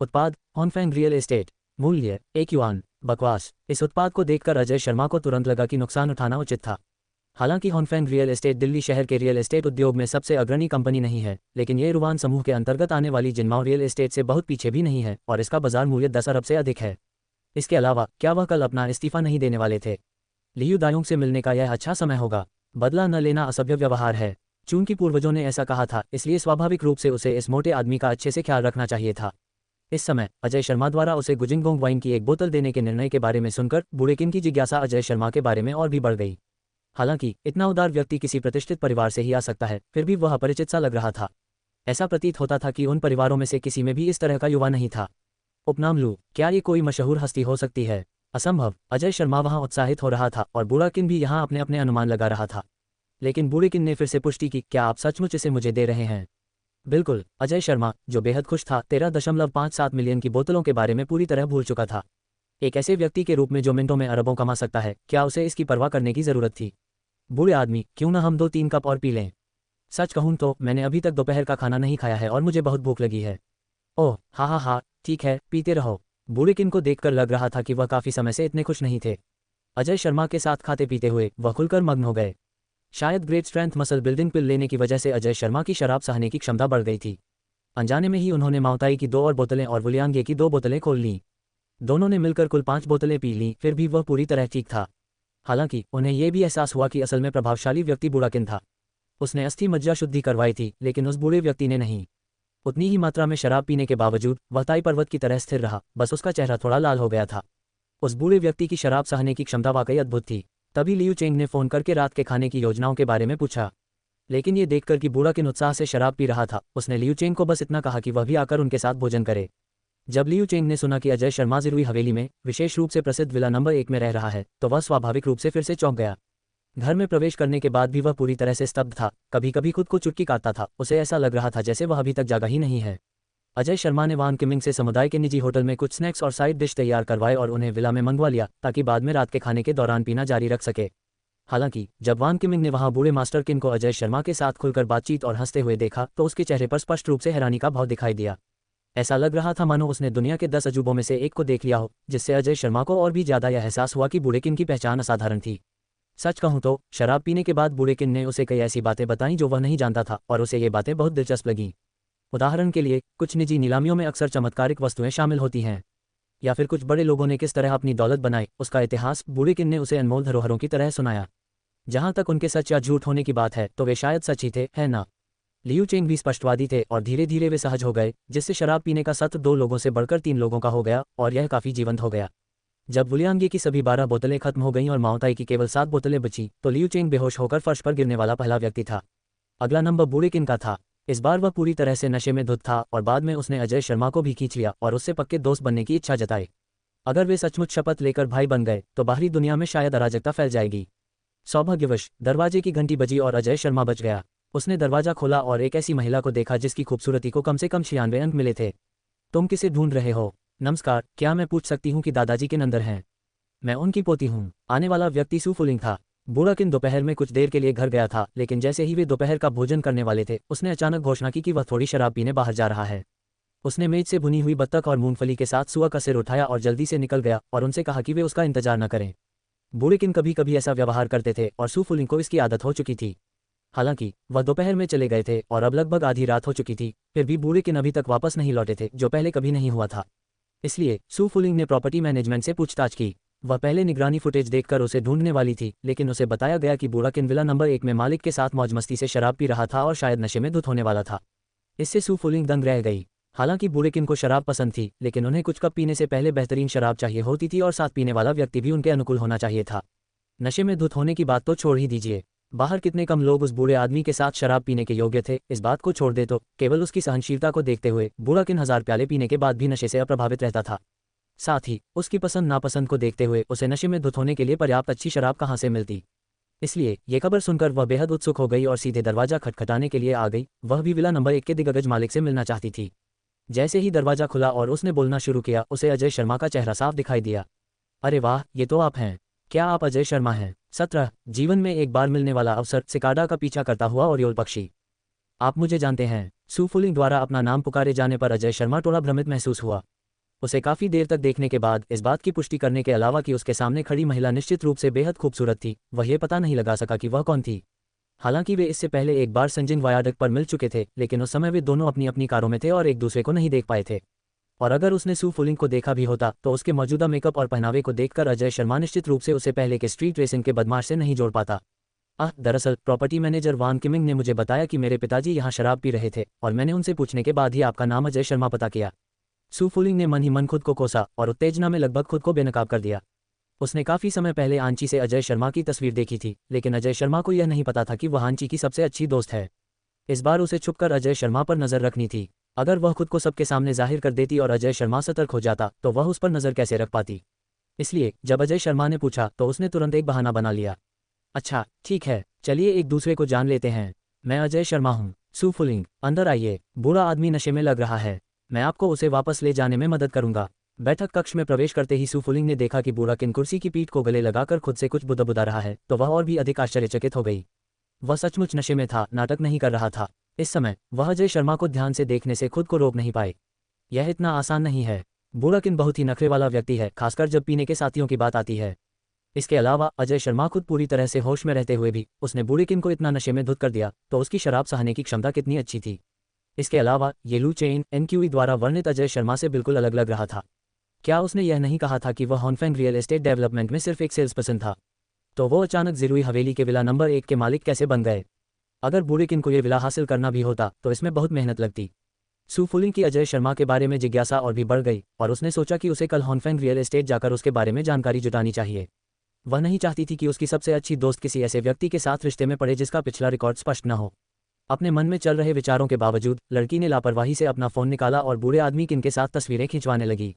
उत्पाद हॉनफेंग रियल एस्टेट, मूल्य 1 युआन। बकवास। इस उत्पाद को देखकर अजय शर्मा को तुरंत लगा कि नुकसान उठाना उचित था। हालांकि हॉनफेंग रियल एस्टेट दिल्ली शहर के रियल एस्टेट उद्योग में सबसे अग्रणी कंपनी नहीं है, लेकिन ये रुवान समूह के अंतर्गत आने वाली जिनमाओ रियल एस्टेट से बहुत पीछे भी नहीं है और इसका बाजार मूल्य 10 अरब से अधिक है। इसके अलावा क्या वह कल अपना इस्तीफा नहीं देने वाले थे? लियू दायोंग से मिलने का यह अच्छा समय होगा। बदला न लेना असभ्य व्यवहार है। चूंकि पूर्वजों ने ऐसा कहा था, इसलिए स्वाभाविक रूप से उसे इस मोटे आदमी का अच्छे से ख्याल रखना चाहिए था। इस समय अजय शर्मा द्वारा उसे गुजिंगोंग वाइन की एक बोतल देने के निर्णय के बारे में सुनकर बूढ़े किन की जिज्ञासा अजय शर्मा के बारे में और भी बढ़ गई। हालांकि इतना उदार व्यक्ति किसी प्रतिष्ठित परिवार से ही आ सकता है, फिर भी वह अपरिचित सा लग रहा था। ऐसा प्रतीत होता था कि उन परिवारों में से किसी में भी इस तरह का युवा नहीं था। उपनाम लू, क्या ये कोई मशहूर हस्ती हो सकती है? असंभव। अजय शर्मा वहां उत्साहित हो रहा था और बूढ़ा किन भी यहां अपने अपने अनुमान लगा रहा था। लेकिन बूढ़े ने फिर से पुष्टि की, क्या आप सचमुच इसे मुझे दे रहे हैं? बिल्कुल। अजय शर्मा, जो बेहद खुश था, 13.57 मिलियन की बोतलों के बारे में पूरी तरह भूल चुका था। एक ऐसे व्यक्ति के रूप में जो मिनटों में अरबों कमा सकता है, क्या उसे इसकी परवाह करने की जरूरत थी? बूढ़े आदमी, क्यों ना हम 2-3 कप और पी लें? सच कहूं तो मैंने अभी तक दोपहर का खाना नहीं खाया है और मुझे बहुत भूख लगी है। ओह हाँ हाँ हाँ, ठीक है, पीते रहो। बूढ़े को देखकर लग रहा था कि वह काफी समय से इतने खुश नहीं थे। अजय शर्मा के साथ खाते पीते हुए वह खुलकर मग्न हो गए। शायद ग्रेट स्ट्रेंथ मसल बिल्डिंग पिल लेने की वजह से अजय शर्मा की शराब सहने की क्षमता बढ़ गई थी। अनजाने में ही उन्होंने माउताई की 2 और बोतलें और वुलियांगे की 2 बोतलें खोल लीं। दोनों ने मिलकर कुल 5 बोतलें पी लीं, फिर भी वह पूरी तरह ठीक था। हालांकि उन्हें यह भी एहसास हुआ कि असल में प्रभावशाली व्यक्ति बूढ़ाकिन था। उसने अस्थि मज्जा शुद्धि करवाई थी, लेकिन उस बूढ़े व्यक्ति ने नहीं। उतनी ही मात्रा में शराब पीने के बावजूद वह ताई पर्वत की तरह स्थिर रहा, बस उसका चेहरा थोड़ा लाल हो गया था। उस बूढ़े व्यक्ति की शराब सहने की क्षमता वाकई अद्भुत थी। तभी लियू चेंग ने फोन करके रात के खाने की योजनाओं के बारे में पूछा। लेकिन ये देखकर कि बूढ़ाकिन उत्साह से शराब पी रहा था, उसने लियू चेंग को बस इतना कहा कि वह भी आकर उनके साथ भोजन करे। जब लियू चेंग ने सुना कि अजय शर्मा जिरुई हवेली में, विशेष रूप से प्रसिद्ध विला नंबर 1 में रह रहा है, तो वह स्वाभाविक रूप से फिर से चौंक गया। घर में प्रवेश करने के बाद भी वह पूरी तरह से स्तब्ध था, कभी कभी खुद को चुटकी काटता था। उसे ऐसा लग रहा था जैसे वह अभी तक जागा ही नहीं है। अजय शर्मा ने वान किमिंग से समुदाय के निजी होटल में कुछ स्नैक्स और साइड डिश तैयार करवाए और उन्हें विला में मंगवा लिया, ताकि बाद में रात के खाने के दौरान पीना जारी रख सके। हालांकि जब वान किमिंग ने वहां बूढ़े मास्टर किन को अजय शर्मा के साथ खुलकर बातचीत और हंसते हुए देखा, तो उसके चेहरे पर स्पष्ट रूप से हैरानी का भाव दिखाई दिया। ऐसा लग रहा था मानो उसने दुनिया के 10 अजूबों में से एक को देख लिया हो, जिससे अजय शर्मा को और भी ज्यादा यह एहसास हुआ कि बूढ़े किन की पहचान असाधारण थी। सच कहूं तो शराब पीने के बाद बूढ़े किन ने उसे कई ऐसी बातें बताईं जो वह नहीं जानता था, और उसे ये बातें बहुत दिलचस्प लगीं। उदाहरण के लिए, कुछ निजी नीलामियों में अक्सर चमत्कारिक वस्तुएं शामिल होती हैं, या फिर कुछ बड़े लोगों ने किस तरह अपनी दौलत बनाई, उसका इतिहास बूढ़े किन ने उसे अनमोल धरोहरों की तरह सुनाया। जहां तक उनके सच या झूठ होने की बात है, तो वे शायद सच ही थे, है ना? लियू चेंग भी स्पष्टवादी थे और धीरे धीरे वे सहज हो गए, जिससे शराब पीने का सत्र 2 लोगों से बढ़कर 3 लोगों का हो गया, और यह काफी जीवंत हो गया। जब वुलियांगे की सभी 12 बोतलें खत्म हो गईं और माओताई की केवल 7 बोतलें बचीं, तो लियू चेंग बेहोश होकर फर्श पर गिरने वाला पहला व्यक्ति था। अगला नंबर बूढ़े किन का था। इस बार वह पूरी तरह से नशे में धुत था, और बाद में उसने अजय शर्मा को भी खींच लिया और उससे पक्के दोस्त बनने की इच्छा जताई। अगर वे सचमुच शपथ लेकर भाई बन गए, तो बाहरी दुनिया में शायद अराजकता फैल जाएगी। सौभाग्यवश दरवाजे की घंटी बजी और अजय शर्मा बच गया। उसने दरवाजा खोला और एक ऐसी महिला को देखा जिसकी खूबसूरती को कम से कम 96 अंक मिले थे। तुम किसे ढूंढ रहे हो? नमस्कार, क्या मैं पूछ सकती हूँ कि दादाजी किन अंदर हैं? मैं उनकी पोती हूँ। आने वाला व्यक्ति सू फुलिंग था। बूढ़ा किन दोपहर में कुछ देर के लिए घर गया था, लेकिन जैसे ही वे दोपहर का भोजन करने वाले थे, उसने अचानक घोषणा की कि वह थोड़ी शराब पीने बाहर जा रहा है। उसने मेज से भुनी हुई बत्तख और मूंगफली के साथ सुआ का सिर उठाया और जल्दी से निकल गया और उनसे कहा कि वे उसका इंतजार न करें। बूढ़े किन कभी कभी ऐसा व्यवहार करते थे और सू फुलिंग को इसकी आदत हो चुकी थी। हालांकि वह दोपहर में चले गए थे और अब लगभग आधी रात हो चुकी थी, फिर भी बूढ़े किन अभी तक वापस नहीं लौटे थे, जो पहले कभी नहीं हुआ था। इसलिए सू फुलिंग ने प्रॉपर्टी मैनेजमेंट से पूछताछ की। वह पहले निगरानी फुटेज देखकर उसे ढूंढने वाली थी, लेकिन उसे बताया गया कि बूढ़ा किन विला नंबर 1 में मालिक के साथ मौज मस्ती से शराब पी रहा था और शायद नशे में धुत होने वाला था। इससे सू फुलिंग दंग रह गई। हालांकि बूढ़े किन को शराब पसंद थी, लेकिन उन्हें कुछ कप पीने से पहले बेहतरीन शराब चाहिए होती थी और साथ पीने वाला व्यक्ति भी उनके अनुकूल होना चाहिए था। नशे में धुत होने की बात तो छोड़ ही दीजिए, बाहर कितने कम लोग उस बूढ़े आदमी के साथ शराब पीने के योग्य थे, इस बात को छोड़ दे तो केवल उसकी सहनशीलता को देखते हुए बूढ़ा किन 1000 प्याले पीने के बाद भी नशे से अप्रभावित रहता था। साथ ही उसकी पसंद नापसंद को देखते हुए उसे नशे में धुत होने के लिए पर्याप्त अच्छी शराब कहाँ से मिलती। इसलिए ये खबर सुनकर वह बेहद उत्सुक हो गई और सीधे दरवाजा खटखटाने के लिए आ गई। वह भी विला नंबर 1 के दिग्गज मालिक से मिलना चाहती थी। जैसे ही दरवाजा खुला और उसने बोलना शुरू किया, उसे अजय शर्मा का चेहरा साफ दिखाई दिया। अरे वाह, ये तो आप हैं। क्या आप अजय शर्मा हैं? 17 जीवन में एक बार मिलने वाला अवसर, सिकाडा का पीछा करता हुआ ओरियोल पक्षी। आप मुझे जानते हैं? सू फुलिंग द्वारा अपना नाम पुकारे जाने पर अजय शर्मा थोड़ा भ्रमित महसूस हुआ। उसे काफी देर तक देखने के बाद इस बात की पुष्टि करने के अलावा कि उसके सामने खड़ी महिला निश्चित रूप से बेहद खूबसूरत थी, वह ये पता नहीं लगा सका कि वह कौन थी। हालांकि वे इससे पहले एक बार संजिंग वायाडक्ट पर मिल चुके थे, लेकिन उस समय वे दोनों अपनी अपनी कारों में थे और एक दूसरे को नहीं देख पाए थे। और अगर उसने सू फुलिंग को देखा भी होता, तो उसके मौजूदा मेकअप और पहनावे को देखकर अजय शर्मा निश्चित रूप से उसे पहले के स्ट्रीट रेसिंग के बदमाश से नहीं जोड़ पाता। दरअसल प्रॉपर्टी मैनेजर वान किमिंग ने मुझे बताया कि मेरे पिताजी यहाँ शराब पी रहे थे और मैंने उनसे पूछने के बाद ही आपका नाम अजय शर्मा पता किया। सू फुलिंग ने मन ही मन खुद को कोसा और उत्तेजना में लगभग खुद को बेनकाब कर दिया। उसने काफी समय पहले आंची से अजय शर्मा की तस्वीर देखी थी, लेकिन अजय शर्मा को यह नहीं पता था कि वह आंची की सबसे अच्छी दोस्त है। इस बार उसे छुपकर अजय शर्मा पर नजर रखनी थी। अगर वह खुद को सबके सामने जाहिर कर देती और अजय शर्मा सतर्क हो जाता, तो वह उस पर नजर कैसे रख पाती। इसलिए जब अजय शर्मा ने पूछा, तो उसने तुरंत एक बहाना बना लिया। अच्छा ठीक है, चलिए एक दूसरे को जान लेते हैं। मैं अजय शर्मा हूँ। सू फुलिंग, अंदर आइए। बूढ़ा आदमी नशे में लग रहा है, मैं आपको उसे वापस ले जाने में मदद करूंगा। बैठक कक्ष में प्रवेश करते ही सू फुलिंग ने देखा कि बूढ़ा किन कुर्सी की पीठ को गले लगाकर खुद से कुछ बुदा रहा है, तो वह और भी अधिक आश्चर्यचकित हो गई। वह सचमुच नशे में था, नाटक नहीं कर रहा था। इस समय वह अजय शर्मा को ध्यान से देखने से खुद को रोक नहीं पाए। यह इतना आसान नहीं है। बूढ़ा किन बहुत ही नखरे वाला व्यक्ति है, खासकर जब पीने के साथियों की बात आती है। इसके अलावा अजय शर्मा खुद पूरी तरह से होश में रहते हुए भी उसने बूढ़े किन को इतना नशे में धुत कर दिया, तो उसकी शराब सहने की क्षमता कितनी अच्छी थी। इसके अलावा ये लू चेन एनक्यूई द्वारा वर्णित अजय शर्मा से बिल्कुल अलग लग रहा था। क्या उसने यह नहीं कहा था कि वह हॉनफेंग रियल एस्टेट डेवलपमेंट में सिर्फ एक सेल्स पर्सन था? तो वो अचानक जिरुई हवेली के विला नंबर 1 के मालिक कैसे बन गए? अगर बूढ़े किन को ये विला हासिल करना भी होता तो इसमें बहुत मेहनत लगती। सू फुलिंग की अजय शर्मा के बारे में जिज्ञासा और भी बढ़ गई और उसने सोचा कि उसे कल हॉनफेंग रियल एस्टेट जाकर उसके बारे में जानकारी जुटानी चाहिए। वह नहीं चाहती थी कि उसकी सबसे अच्छी दोस्त किसी ऐसे व्यक्ति के साथ रिश्ते में पड़े जिसका पिछला रिकॉर्ड स्पष्ट न हो। अपने मन में चल रहे विचारों के बावजूद लड़की ने लापरवाही से अपना फ़ोन निकाला और बूढ़े आदमी किन के साथ तस्वीरें खिंचवाने लगी।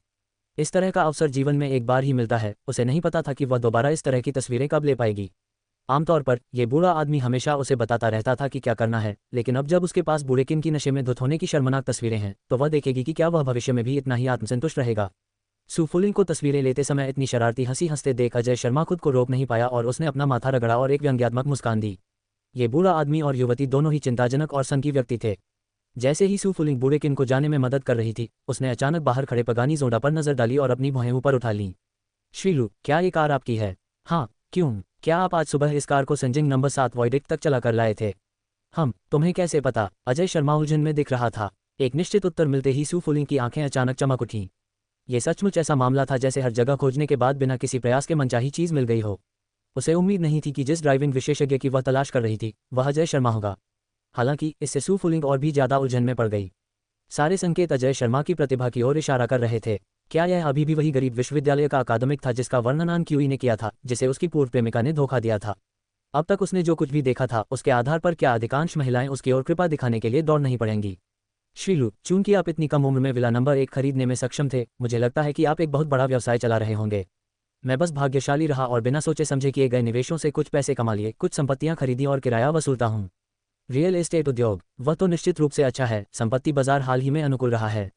इस तरह का अवसर जीवन में एक बार ही मिलता है, उसे नहीं पता था कि वह दोबारा इस तरह की तस्वीरें कब ले पाएगी। आमतौर पर यह बूढ़ा आदमी हमेशा उसे बताता रहता था कि क्या करना है, लेकिन अब जब उसके पास बूढ़े किन की नशे में धुत होने की शर्मनाक तस्वीरें हैं, तो वह देखेगी कि क्या वह भविष्य में भी इतना ही आत्मसंतुष्ट रहेगा। सू फुलिंग को तस्वीरें लेते समय इतनी शरारती हंसी हंसते देख अजय शर्मा खुद को रोक नहीं पाया और उसने अपना माथा रगड़ा और एक व्यंग्यात्मक मुस्कान दी। ये बूढ़ा आदमी और युवती दोनों ही चिंताजनक और सनकी व्यक्ति थे। जैसे ही सू फुलिंग बूढ़े किन को जाने में मदद कर रही थी, उसने अचानक बाहर खड़े पगानी जोड़ा पर नजर डाली और अपनी भौहें ऊपर उठा लीं। श्रीलू, क्या ये कार आपकी है? हाँ, क्यों? क्या आप आज सुबह इस कार को सेंजिंग नंबर 7 वॉइडिक तक चला कर लाए थे? तुम्हें कैसे पता? अजय शर्मा उलझन में दिख रहा था। एक निश्चित उत्तर मिलते ही सू फुलिंग की आंखें अचानक चमक उठीं। ये सचमुच ऐसा मामला था जैसे हर जगह खोजने के बाद बिना किसी प्रयास के मनचाही चीज मिल गई हो। उसे उम्मीद नहीं थी कि जिस ड्राइविंग विशेषज्ञ की वह तलाश कर रही थी वह अजय शर्मा होगा। हालांकि इससे सू फुलिंग और भी ज्यादा उलझन में पड़ गई। सारे संकेत अजय शर्मा की प्रतिभा की ओर इशारा कर रहे थे। क्या यह अभी भी वही गरीब विश्वविद्यालय का अकादमिक था जिसका वर्णन एनक्यूई ने किया था, जिसे उसकी पूर्व प्रेमिका ने धोखा दिया था? अब तक उसने जो कुछ भी देखा था उसके आधार पर क्या अधिकांश महिलाएं उसकी ओर कृपा दिखाने के लिए दौड़ नहीं पड़ेंगी? श्रीलू, चूंकि आप इतनी कम उम्र में विला नंबर 1 खरीदने में सक्षम थे, मुझे लगता है कि आप एक बहुत बड़ा व्यवसाय चला रहे होंगे। मैं बस भाग्यशाली रहा और बिना सोचे समझे किए गए निवेशों से कुछ पैसे कमा लिए, कुछ संपत्तियां खरीदी और किराया वसूलता हूँ। रियल एस्टेट उद्योग, वह तो निश्चित रूप से अच्छा है। संपत्ति बाजार हाल ही में अनुकूल रहा है।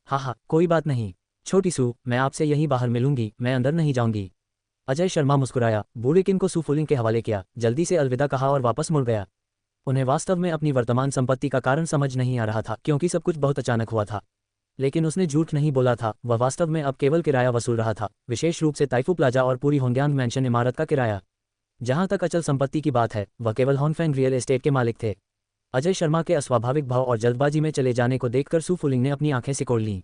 हाँ, कोई बात नहीं छोटी सू, मैं आपसे यहीं बाहर मिलूंगी, मैं अंदर नहीं जाऊंगी। अजय शर्मा मुस्कुराया, बूढ़े किन को सू फुलिंग के हवाले किया, जल्दी से अलविदा कहा और वापस मुड़ गया। उन्हें वास्तव में अपनी वर्तमान संपत्ति का कारण समझ नहीं आ रहा था, क्योंकि सब कुछ बहुत अचानक हुआ था। लेकिन उसने झूठ नहीं बोला था, वह वास्तव में अब केवल किराया वसूल रहा था, विशेष रूप से ताइफू प्लाजा और पूरी होंग्यांग मैंशन इमारत का किराया। जहां तक अचल संपत्ति की बात है, वह केवल हॉनफेंग रियल एस्टेट के मालिक थे। अजय शर्मा के अस्वाभाविक भाव और जल्दबाजी में चले जाने को देखकर सू फुलिंग ने अपनी आंखें सिकोड़ लीं।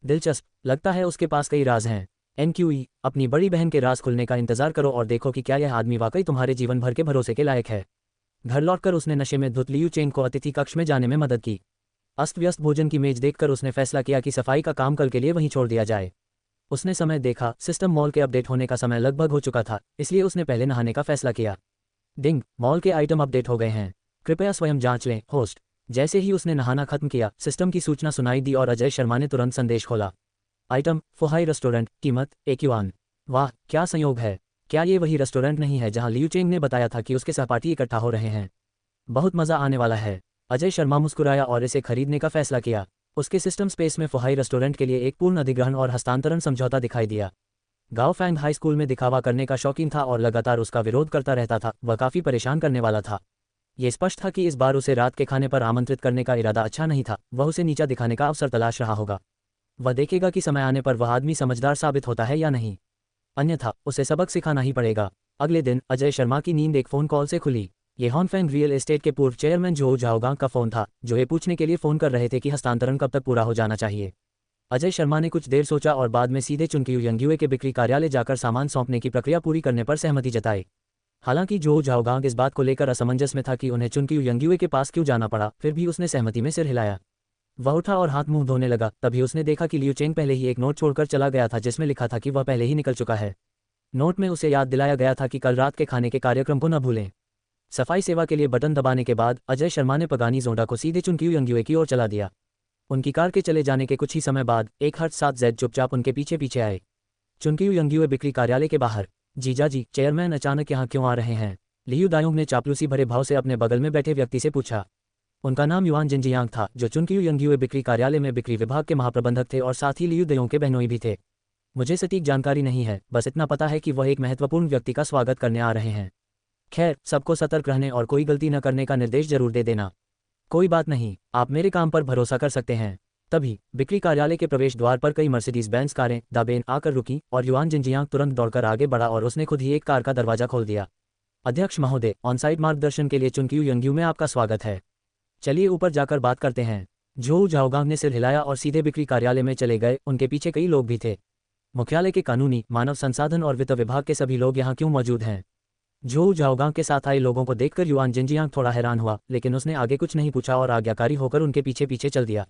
दिलचस्प, लगता है उसके पास कई राज हैं। एनक्यूई, अपनी बड़ी बहन के राज खुलने का इंतजार करो और देखो कि क्या यह आदमी वाकई तुम्हारे जीवन भर के भरोसे के लायक है। घर लौटकर उसने नशे में धुत लियू चेन को अतिथि कक्ष में जाने में मदद की। अस्त व्यस्त भोजन की मेज देखकर उसने फैसला किया कि सफाई का काम कल के लिए वहीं छोड़ दिया जाए। उसने समय देखा, सिस्टम मॉल के अपडेट होने का समय लगभग हो चुका था, इसलिए उसने पहले नहाने का फैसला किया। डिंग, मॉल के आइटम अपडेट हो गए हैं, कृपया स्वयं जांच लें, होस्ट। जैसे ही उसने नहाना खत्म किया, सिस्टम की सूचना सुनाई दी और अजय शर्मा ने तुरंत संदेश खोला। आइटम, फुहाई रेस्टोरेंट, कीमत 1 युआन। वाह, क्या संयोग है! क्या ये वही रेस्टोरेंट नहीं है जहां लियू चेंग ने बताया था कि उसके सहपाठी इकट्ठा हो रहे हैं? बहुत मजा आने वाला है। अजय शर्मा मुस्कुराया और इसे खरीदने का फैसला किया। उसके सिस्टम स्पेस में फुहाई रेस्टोरेंट के लिए एक पूर्ण अधिग्रहण और हस्तांतरण समझौता दिखाई दिया। गाओ फैंग हाई स्कूल में दिखावा करने का शौकीन था और लगातार उसका विरोध करता रहता था, वह काफी परेशान करने वाला था। ये स्पष्ट था कि इस बार उसे रात के खाने पर आमंत्रित करने का इरादा अच्छा नहीं था, वह उसे नीचा दिखाने का अवसर तलाश रहा होगा। वह देखेगा कि समय आने पर वह आदमी समझदार साबित होता है या नहीं, अन्यथा उसे सबक सिखाना ही पड़ेगा। अगले दिन अजय शर्मा की नींद एक फ़ोन कॉल से खुली। ये हॉनफेंग रियल एस्टेट के पूर्व चेयरमैन जो झाओगांग का फ़ोन था, जो ये पूछने के लिए फ़ोन कर रहे थे कि हस्तांतरण कब तक पूरा हो जाना चाहिए। अजय शर्मा ने कुछ देर सोचा और बाद में सीधे चुनक्यू यंग्यूए के बिक्री कार्यालय जाकर सामान सौंपने की प्रक्रिया पूरी करने पर सहमति जताई। हालांकि जो झाओगांग इस बात को लेकर असमंजस में था कि उन्हें चुनक्यू यंग्यूए के पास क्यों जाना पड़ा, फिर भी उसने सहमति में सिर हिलाया। वह उठा और हाथ मुंह धोने लगा, तभी उसने देखा कि लियू चेंग पहले ही एक नोट छोड़कर चला गया था जिसमें लिखा था कि वह पहले ही निकल चुका है। नोट में उसे याद दिलाया गया था कि कल रात के खाने के कार्यक्रम को न भूलें। सफाई सेवा के लिए बटन दबाने के बाद अजय शर्मा ने पगानी जोंडा को सीधे चुनक्यू यंग्यूए की ओर चला दिया। उनकी कार के चले जाने के कुछ ही समय बाद एक हर्ट 7Z चुपचाप उनके पीछे पीछे आए। चुनक्यू यंग्यूए बिक्री कार्यालय के बाहर। जीजा जी, चेयरमैन अचानक यहाँ क्यों आ रहे हैं? लियू दायोंग ने चापलूसी भरे भाव से अपने बगल में बैठे व्यक्ति से पूछा। उनका नाम युआन जिनजियांग था, जो चुनक्यू यंग्यूए बिक्री कार्यालय में बिक्री विभाग के महाप्रबंधक थे और साथ ही लियू दायोंग के बहनोई भी थे। मुझे सटीक जानकारी नहीं है, बस इतना पता है कि वह एक महत्वपूर्ण व्यक्ति का स्वागत करने आ रहे हैं। खैर, सबको सतर्क रहने और कोई गलती न करने का निर्देश जरूर दे देना। कोई बात नहीं, आप मेरे काम पर भरोसा कर सकते हैं। तभी बिक्री कार्यालय के प्रवेश द्वार पर कई मर्सिडीज बेंज कारें दाबेन आकर रुकी और युआन जिनजियांग तुरंत दौड़कर आगे बढ़ा और उसने खुद ही एक कार का दरवाजा खोल दिया। अध्यक्ष महोदय, ऑनसाइट मार्गदर्शन के लिए चुनक्यू यंग्यू में आपका स्वागत है। चलिए ऊपर जाकर बात करते हैं। झोउ झाओगांग ने सिर हिलाया और सीधे बिक्री कार्यालय में चले गए। उनके पीछे कई लोग भी थे। मुख्यालय के कानूनी, मानव संसाधन और वित्त विभाग के सभी लोग यहाँ क्यों मौजूद हैं? झोउ झाओगांग के साथ आए लोगों को देखकर युआन जिनजियांग थोड़ा हैरान हुआ, लेकिन उसने आगे कुछ नहीं पूछा और आज्ञाकारी होकर उनके पीछे पीछे चल दिया।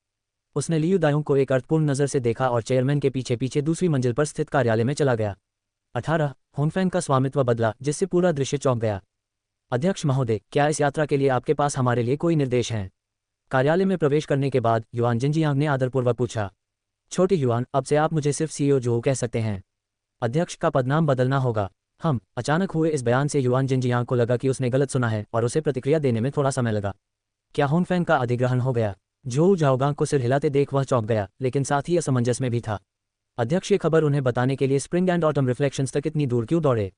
उसने लियू दायोंग को एक अर्थपूर्ण नज़र से देखा और चेयरमैन के पीछे पीछे दूसरी मंजिल पर स्थित कार्यालय में चला गया। 18 होनफेंग का स्वामित्व बदला, जिससे पूरा दृश्य चौंक गया। अध्यक्ष महोदय, क्या इस यात्रा के लिए आपके पास हमारे लिए कोई निर्देश हैं? कार्यालय में प्रवेश करने के बाद युआन जिनजियांग ने आदरपूर्वक पूछा। छोटे युआन, अब से आप मुझे सिर्फ सीईओ झोउ कह सकते हैं। अध्यक्ष का पदनाम बदलना होगा। हम अचानक हुए इस बयान से युआन जिनजियांग को लगा कि उसने गलत सुना है और उसे प्रतिक्रिया देने में थोड़ा समय लगा। क्या होनफेंग का अधिग्रहण हो गया? झोउ झाओगांग को सिर हिलाते देख वह चौंक गया, लेकिन साथ ही असमंजस में भी था। अध्यक्ष ये खबर उन्हें बताने के लिए स्प्रिंग एंड ऑटम रिफ्लेक्शंस तक इतनी दूर क्यों दौड़े?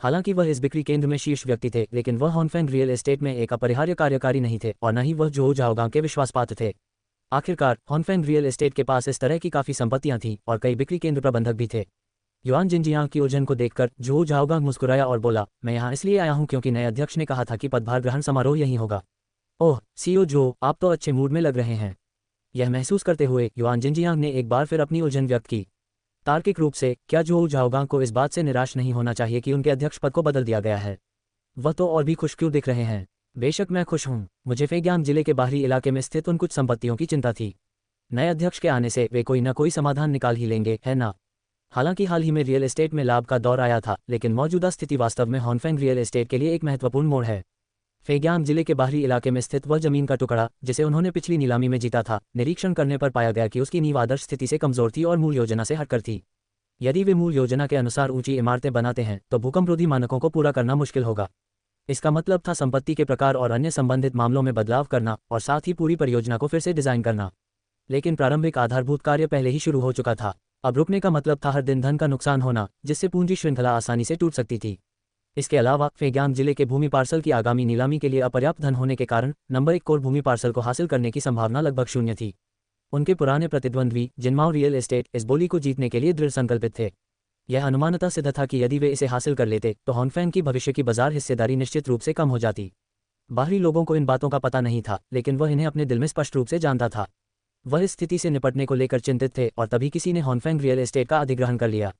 हालांकि वह इस बिक्री केंद्र में शीर्ष व्यक्ति थे, लेकिन वह होनफेंग रियल एस्टेट में एक अपरिहार्य कार्यकारी नहीं थे और न ही वह झोउ झाओगांग के विश्वासपात्र थे। आखिरकार होनफेंग रियल एस्टेट के पास इस तरह की काफ़ी संपत्तियां थीं और कई बिक्री केंद्र प्रबंधक भी थे। युआन जिनजियांग की उलझन को देखकर झोउ झाओगांग मुस्कुराया और बोला, मैं यहाँ इसलिए आया हूँ क्योंकि नए अध्यक्ष ने कहा था कि पदभार ग्रहण समारोह यहीं होगा। ओह सीईओ झोउ, आप तो अच्छे मूड में लग रहे हैं। यह महसूस करते हुए युआन जिनजियांग ने एक बार फिर अपनी उलझन व्यक्त की। तार्किक रूप से, क्या झोउ झाओगांग को इस बात से निराश नहीं होना चाहिए कि उनके अध्यक्ष पद को बदल दिया गया है? वह तो और भी खुश क्यों दिख रहे हैं? बेशक मैं खुश हूँ। मुझे फेग्यांग जिले के बाहरी इलाके में स्थित उन कुछ संपत्तियों की चिंता थी। नए अध्यक्ष के आने से वे कोई न कोई समाधान निकाल ही लेंगे, है ना? हालांकि हाल ही में रियल एस्टेट में लाभ का दौर आया था, लेकिन मौजूदा स्थिति वास्तव में होनफेंग रियल एस्टेट के लिए एक महत्वपूर्ण मोड़ है। फेग्यांग जिले के बाहरी इलाके में स्थित वह जमीन का टुकड़ा, जिसे उन्होंने पिछली नीलामी में जीता था, निरीक्षण करने पर पाया गया कि उसकी नींव आदर्श स्थिति से कमजोर थी और मूल योजना से हटकर थी। यदि वे मूल योजना के अनुसार ऊंची इमारतें बनाते हैं तो भूकंपरोधी मानकों को पूरा करना मुश्किल होगा। इसका मतलब था संपत्ति के प्रकार और अन्य संबंधित मामलों में बदलाव करना और साथ ही पूरी परियोजना को फिर से डिजाइन करना। लेकिन प्रारंभिक आधारभूत कार्य पहले ही शुरू हो चुका था। अब रुकने का मतलब था हर दिन धन का नुकसान होना, जिससे पूंजी श्रृंखला आसानी से टूट सकती थी। इसके अलावा फेग्यांग जिले के भूमि पार्सल की आगामी नीलामी के लिए अपर्याप्त धन होने के कारण नंबर 1 कोर भूमि पार्सल को हासिल करने की संभावना लगभग शून्य थी। उनके पुराने प्रतिद्वंद्वी जिनमाओ रियल एस्टेट इस बोली को जीतने के लिए दृढ़ संकल्पित थे। यह अनुमानतः सिद्ध था कि यदि वे इसे हासिल कर लेते तो होनफेंग की भविष्य की बाजार हिस्सेदारी निश्चित रूप से कम हो जाती। बाहरी लोगों को इन बातों का पता नहीं था, लेकिन वह इन्हें अपने दिल में स्पष्ट रूप से जानता था। वह इस स्थिति से निपटने को लेकर चिंतित थे और तभी किसी ने होनफेंग रियल एस्टेट का अधिग्रहण कर लिया।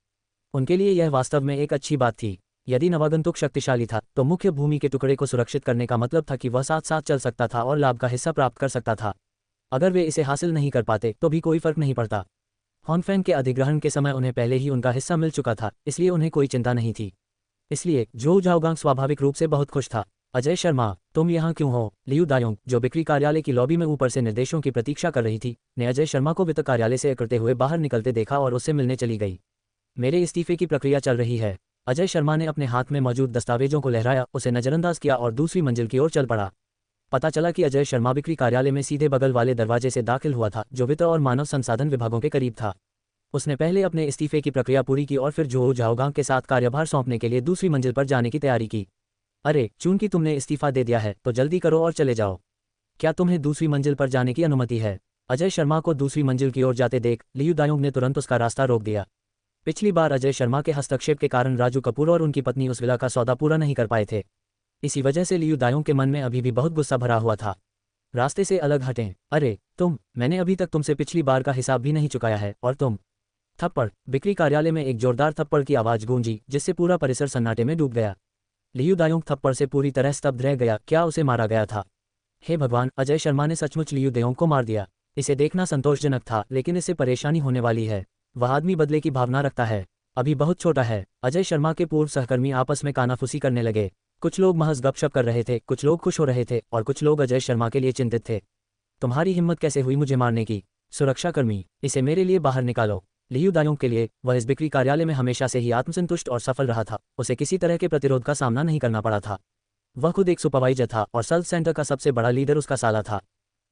उनके लिए यह वास्तव में एक अच्छी बात थी। यदि नवागंतुक शक्तिशाली था तो मुख्य भूमि के टुकड़े को सुरक्षित करने का मतलब था कि वह साथ साथ चल सकता था और लाभ का हिस्सा प्राप्त कर सकता था। अगर वे इसे हासिल नहीं कर पाते तो भी कोई फर्क नहीं पड़ता। होनफेंग के अधिग्रहण के समय उन्हें पहले ही उनका हिस्सा मिल चुका था, इसलिए उन्हें कोई चिंता नहीं थी। इसलिए झोउ झाओगांग स्वाभाविक रूप से बहुत खुश था। अजय शर्मा, तुम यहाँ क्यों हो? लियू दायोंग, जो बिक्री कार्यालय की लॉबी में ऊपर से निर्देशों की प्रतीक्षा कर रही थी, ने अजय शर्मा को वित्त कार्यालय से करते हुए बाहर निकलते देखा और उससे मिलने चली गई। मेरे इस्तीफे की प्रक्रिया चल रही है। अजय शर्मा ने अपने हाथ में मौजूद दस्तावेजों को लहराया, उसे नजरअंदाज किया और दूसरी मंजिल की ओर चल पड़ा। पता चला कि अजय शर्मा बिक्री कार्यालय में सीधे बगल वाले दरवाजे से दाखिल हुआ था, जो वित्त और मानव संसाधन विभागों के करीब था। उसने पहले अपने इस्तीफे की प्रक्रिया पूरी की और फिर झोउ झाओगांग के साथ कार्यभार सौंपने के लिए दूसरी मंजिल पर जाने की तैयारी की। अरे, चूंकि तुमने इस्तीफा दे दिया है तो जल्दी करो और चले जाओ। क्या तुम्हें दूसरी मंजिल पर जाने की अनुमति है? अजय शर्मा को दूसरी मंजिल की ओर जाते देख लियू दायोंग ने तुरंत उसका रास्ता रोक दिया। पिछली बार अजय शर्मा के हस्तक्षेप के कारण राजू कपूर और उनकी पत्नी उस विला का सौदा पूरा नहीं कर पाए थे। इसी वजह से लियू दायोंग के मन में अभी भी बहुत गुस्सा भरा हुआ था। रास्ते से अलग हटें। अरे मैंने अभी तक तुमसे पिछली बार का हिसाब भी नहीं चुकाया है और तुम। थप्पड़। बिक्री कार्यालय में एक जोरदार थप्पड़ की आवाज गूंजी, जिससे पूरा परिसर सन्नाटे में डूब गया। लियू दायोंग थप्पड़ से पूरी तरह स्तब्ध रह गया। क्या उसे मारा गया था? हे भगवान, अजय शर्मा ने सचमुच लियू दायोंग को मार दिया। इसे देखना संतोषजनक था, लेकिन इससे परेशानी होने वाली है। वह आदमी बदले की भावना रखता है, अभी बहुत छोटा है। अजय शर्मा के पूर्व सहकर्मी आपस में कानाफूसी करने लगे। कुछ लोग महज गपशप कर रहे थे, कुछ लोग खुश हो रहे थे और कुछ लोग अजय शर्मा के लिए चिंतित थे। तुम्हारी हिम्मत कैसे हुई मुझे मारने की? सुरक्षाकर्मी, इसे मेरे लिए बाहर निकालो। लियू दायोंग के लिए वह इस बिक्री कार्यालय में हमेशा से ही आत्मसंतुष्ट और सफल रहा था। उसे किसी तरह के प्रतिरोध का सामना नहीं करना पड़ा था। वह खुद एक सुपरवाइजर था और सेल्फ सेंटर का सबसे बड़ा लीडर उसका साला था।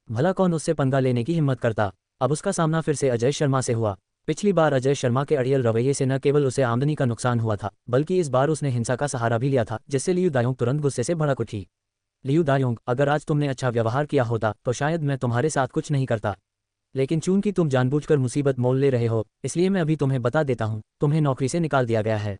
भला कौन उससे पंगा लेने की हिम्मत करता। अब उसका सामना फिर से अजय शर्मा से हुआ। पिछली बार अजय शर्मा के अड़ियल रवैये से न केवल उसे आमदनी का नुकसान हुआ था, बल्कि इस बार उसने हिंसा का सहारा भी लिया था, जिससे लियू दायोंग तुरंत गुस्से से भड़क उठी। लियू दायोंग, अगर आज तुमने अच्छा व्यवहार किया होता तो शायद मैं तुम्हारे साथ कुछ नहीं करता, लेकिन चूंकि तुम जानबूझकर मुसीबत मोल ले रहे हो, इसलिए मैं अभी तुम्हें बता देता हूँ, तुम्हें नौकरी से निकाल दिया गया है।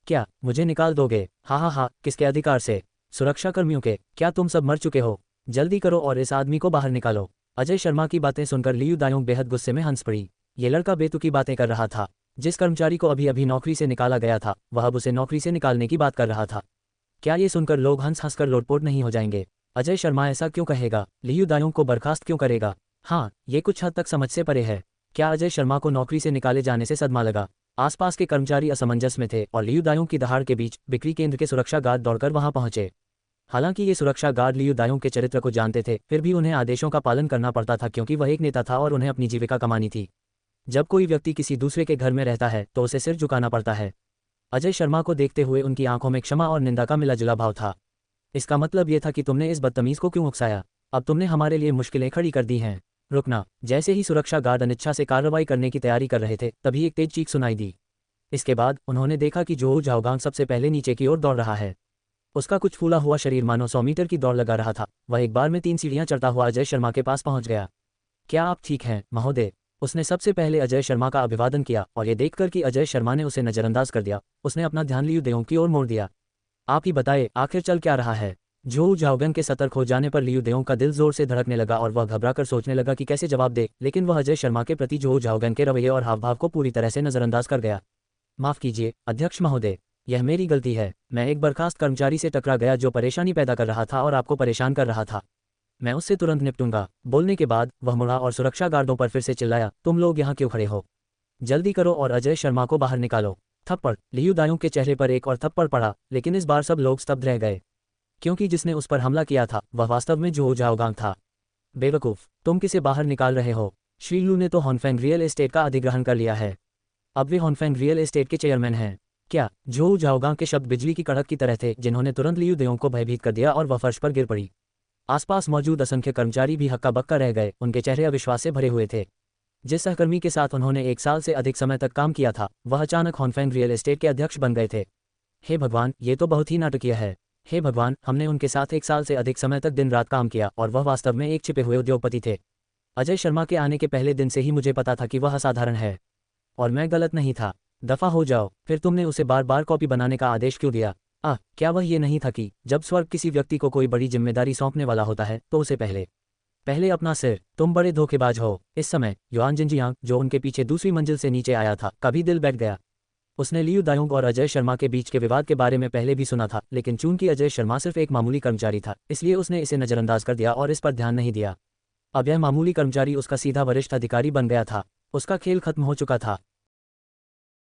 क्या मुझे निकाल दोगे? हाँ, किसके अधिकार से? सुरक्षाकर्मियों के। क्या तुम सब मर चुके हो? जल्दी करो और इस आदमी को बाहर निकालो। अजय शर्मा की बातें सुनकर लियू दायोंग बेहद गुस्से में हंस पड़ी। ये लड़का बेतुकी बातें कर रहा था। जिस कर्मचारी को अभी अभी नौकरी से निकाला गया था, वह अब उसे नौकरी से निकालने की बात कर रहा था। क्या ये सुनकर लोग हंस हंस कर लोटपोट नहीं हो जाएंगे? अजय शर्मा ऐसा क्यों कहेगा? लियू दायोंग को बर्खास्त क्यों करेगा? हाँ, ये कुछ हद तक समझ से परे है। क्या अजय शर्मा को नौकरी से निकाले जाने से सदमा लगा? आसपास के कर्मचारी असमंजस में थे और लियू दायोंग की दहाड़ के बीच बिक्री केंद्र के सुरक्षा गार्ड दौड़कर वहां पहुंचे। हालांकि ये सुरक्षा गार्ड लियू दायोंग के चरित्र को जानते थे, फिर भी उन्हें आदेशों का पालन करना पड़ता था, क्योंकि वह एक नेता था और उन्हें अपनी जीविका कमानी थी। जब कोई व्यक्ति किसी दूसरे के घर में रहता है तो उसे सिर झुकाना पड़ता है। अजय शर्मा को देखते हुए उनकी आंखों में क्षमा और निंदा का मिला जुला भाव था। इसका मतलब यह था कि तुमने इस बदतमीज को क्यों उकसाया? अब तुमने हमारे लिए मुश्किलें खड़ी कर दी हैं। रुकना। जैसे ही सुरक्षा गार्ड अनिच्छा से कार्रवाई करने की तैयारी कर रहे थे, तभी एक तेज चीख सुनाई दी। इसके बाद उन्होंने देखा कि जोऊ झाओगांग सबसे पहले नीचे की ओर दौड़ रहा है। उसका कुछ फूला हुआ शरीर मानो 100 मीटर की दौड़ लगा रहा था। वह एक बार में 3 सीढ़ियां चढ़ता हुआ अजय शर्मा के पास पहुंच गया। क्या आप ठीक हैं, महोदय? उसने सबसे पहले अजय शर्मा का अभिवादन किया और ये देखकर कि अजय शर्मा ने उसे नजरअंदाज कर दिया, उसने अपना ध्यान लियू दायोंग की ओर मोड़ दिया। आप ही बताइए, आखिर चल क्या रहा है? जोऊ झाओगांग के सतर्क हो जाने पर लियू दायोंग का दिल जोर से धड़कने लगा और वह घबराकर सोचने लगा कि कैसे जवाब दे, लेकिन वह अजय शर्मा के प्रति जोऊ झाओगांग के रवैये और हावभाव को पूरी तरह से नजरअंदाज कर गया। माफ कीजिए अध्यक्ष महोदय, यह मेरी गलती है। मैं एक बर्खास्त कर्मचारी से टकरा गया जो परेशानी पैदा कर रहा था और आपको परेशान कर रहा था। मैं उससे तुरंत निपटूंगा। बोलने के बाद वह मुड़ा और सुरक्षा गार्डों पर फिर से चिल्लाया, तुम लोग यहाँ क्यों खड़े हो? जल्दी करो और अजय शर्मा को बाहर निकालो। थप्पड़। लियू दायोंग के चेहरे पर एक और थप्पड़ पड़ा, लेकिन इस बार सब लोग स्तब्ध रह गए, क्योंकि जिसने उस पर हमला किया था वह वास्तव में जोऊ झाओगांग था। बेवकूफ, तुम किसे बाहर निकाल रहे हो? श्री लू ने तो हॉनफेंग रियल एस्टेट का अधिग्रहण कर लिया है। अब वे हॉनफेंग रियल एस्टेट के चेयरमैन हैं। क्या? जोऊ झाओगांग के शब्द बिजली की कड़क की तरह थे, जिन्होंने तुरंत लियू दायोंग को भयभीत कर दिया और वह फर्श पर गिर पड़ी। आसपास मौजूद असंख्य कर्मचारी भी हक्का बक्का रह गए, उनके चेहरे अविश्वास से भरे हुए थे। जिस सहकर्मी के साथ उन्होंने 1 साल से अधिक समय तक काम किया था, वह अचानक हॉनफेंग रियल एस्टेट के अध्यक्ष बन गए थे। हे भगवान, ये तो बहुत ही नाटकीय है। हे भगवान, हमने उनके साथ 1 साल से अधिक समय तक दिन रात काम किया और वह वास्तव में एक छिपे हुए उद्योगपति थे। अजय शर्मा के आने के पहले दिन से ही मुझे पता था कि वह असाधारण है और मैं गलत नहीं था। दफा हो जाओ। फिर तुमने उसे बार बार कॉपी बनाने का आदेश क्यों दिया? क्या वह ये नहीं था कि जब स्वर्ग किसी व्यक्ति को कोई बड़ी जिम्मेदारी सौंपने वाला होता है तो उसे पहले अपना सिर। तुम बड़े धोखेबाज हो। इस समय युआन जिनजियांग, जो उनके पीछे दूसरी मंजिल से नीचे आया था, का भी दिल बैठ गया। उसने लियू दायोंग और अजय शर्मा के बीच के विवाद के बारे में पहले भी सुना था, लेकिन चूंकि अजय शर्मा सिर्फ एक मामूली कर्मचारी था, इसलिए उसने इसे नजरअंदाज कर दिया और इस पर ध्यान नहीं दिया। अब यह मामूली कर्मचारी उसका सीधा वरिष्ठ अधिकारी बन गया था। उसका खेल खत्म हो चुका था।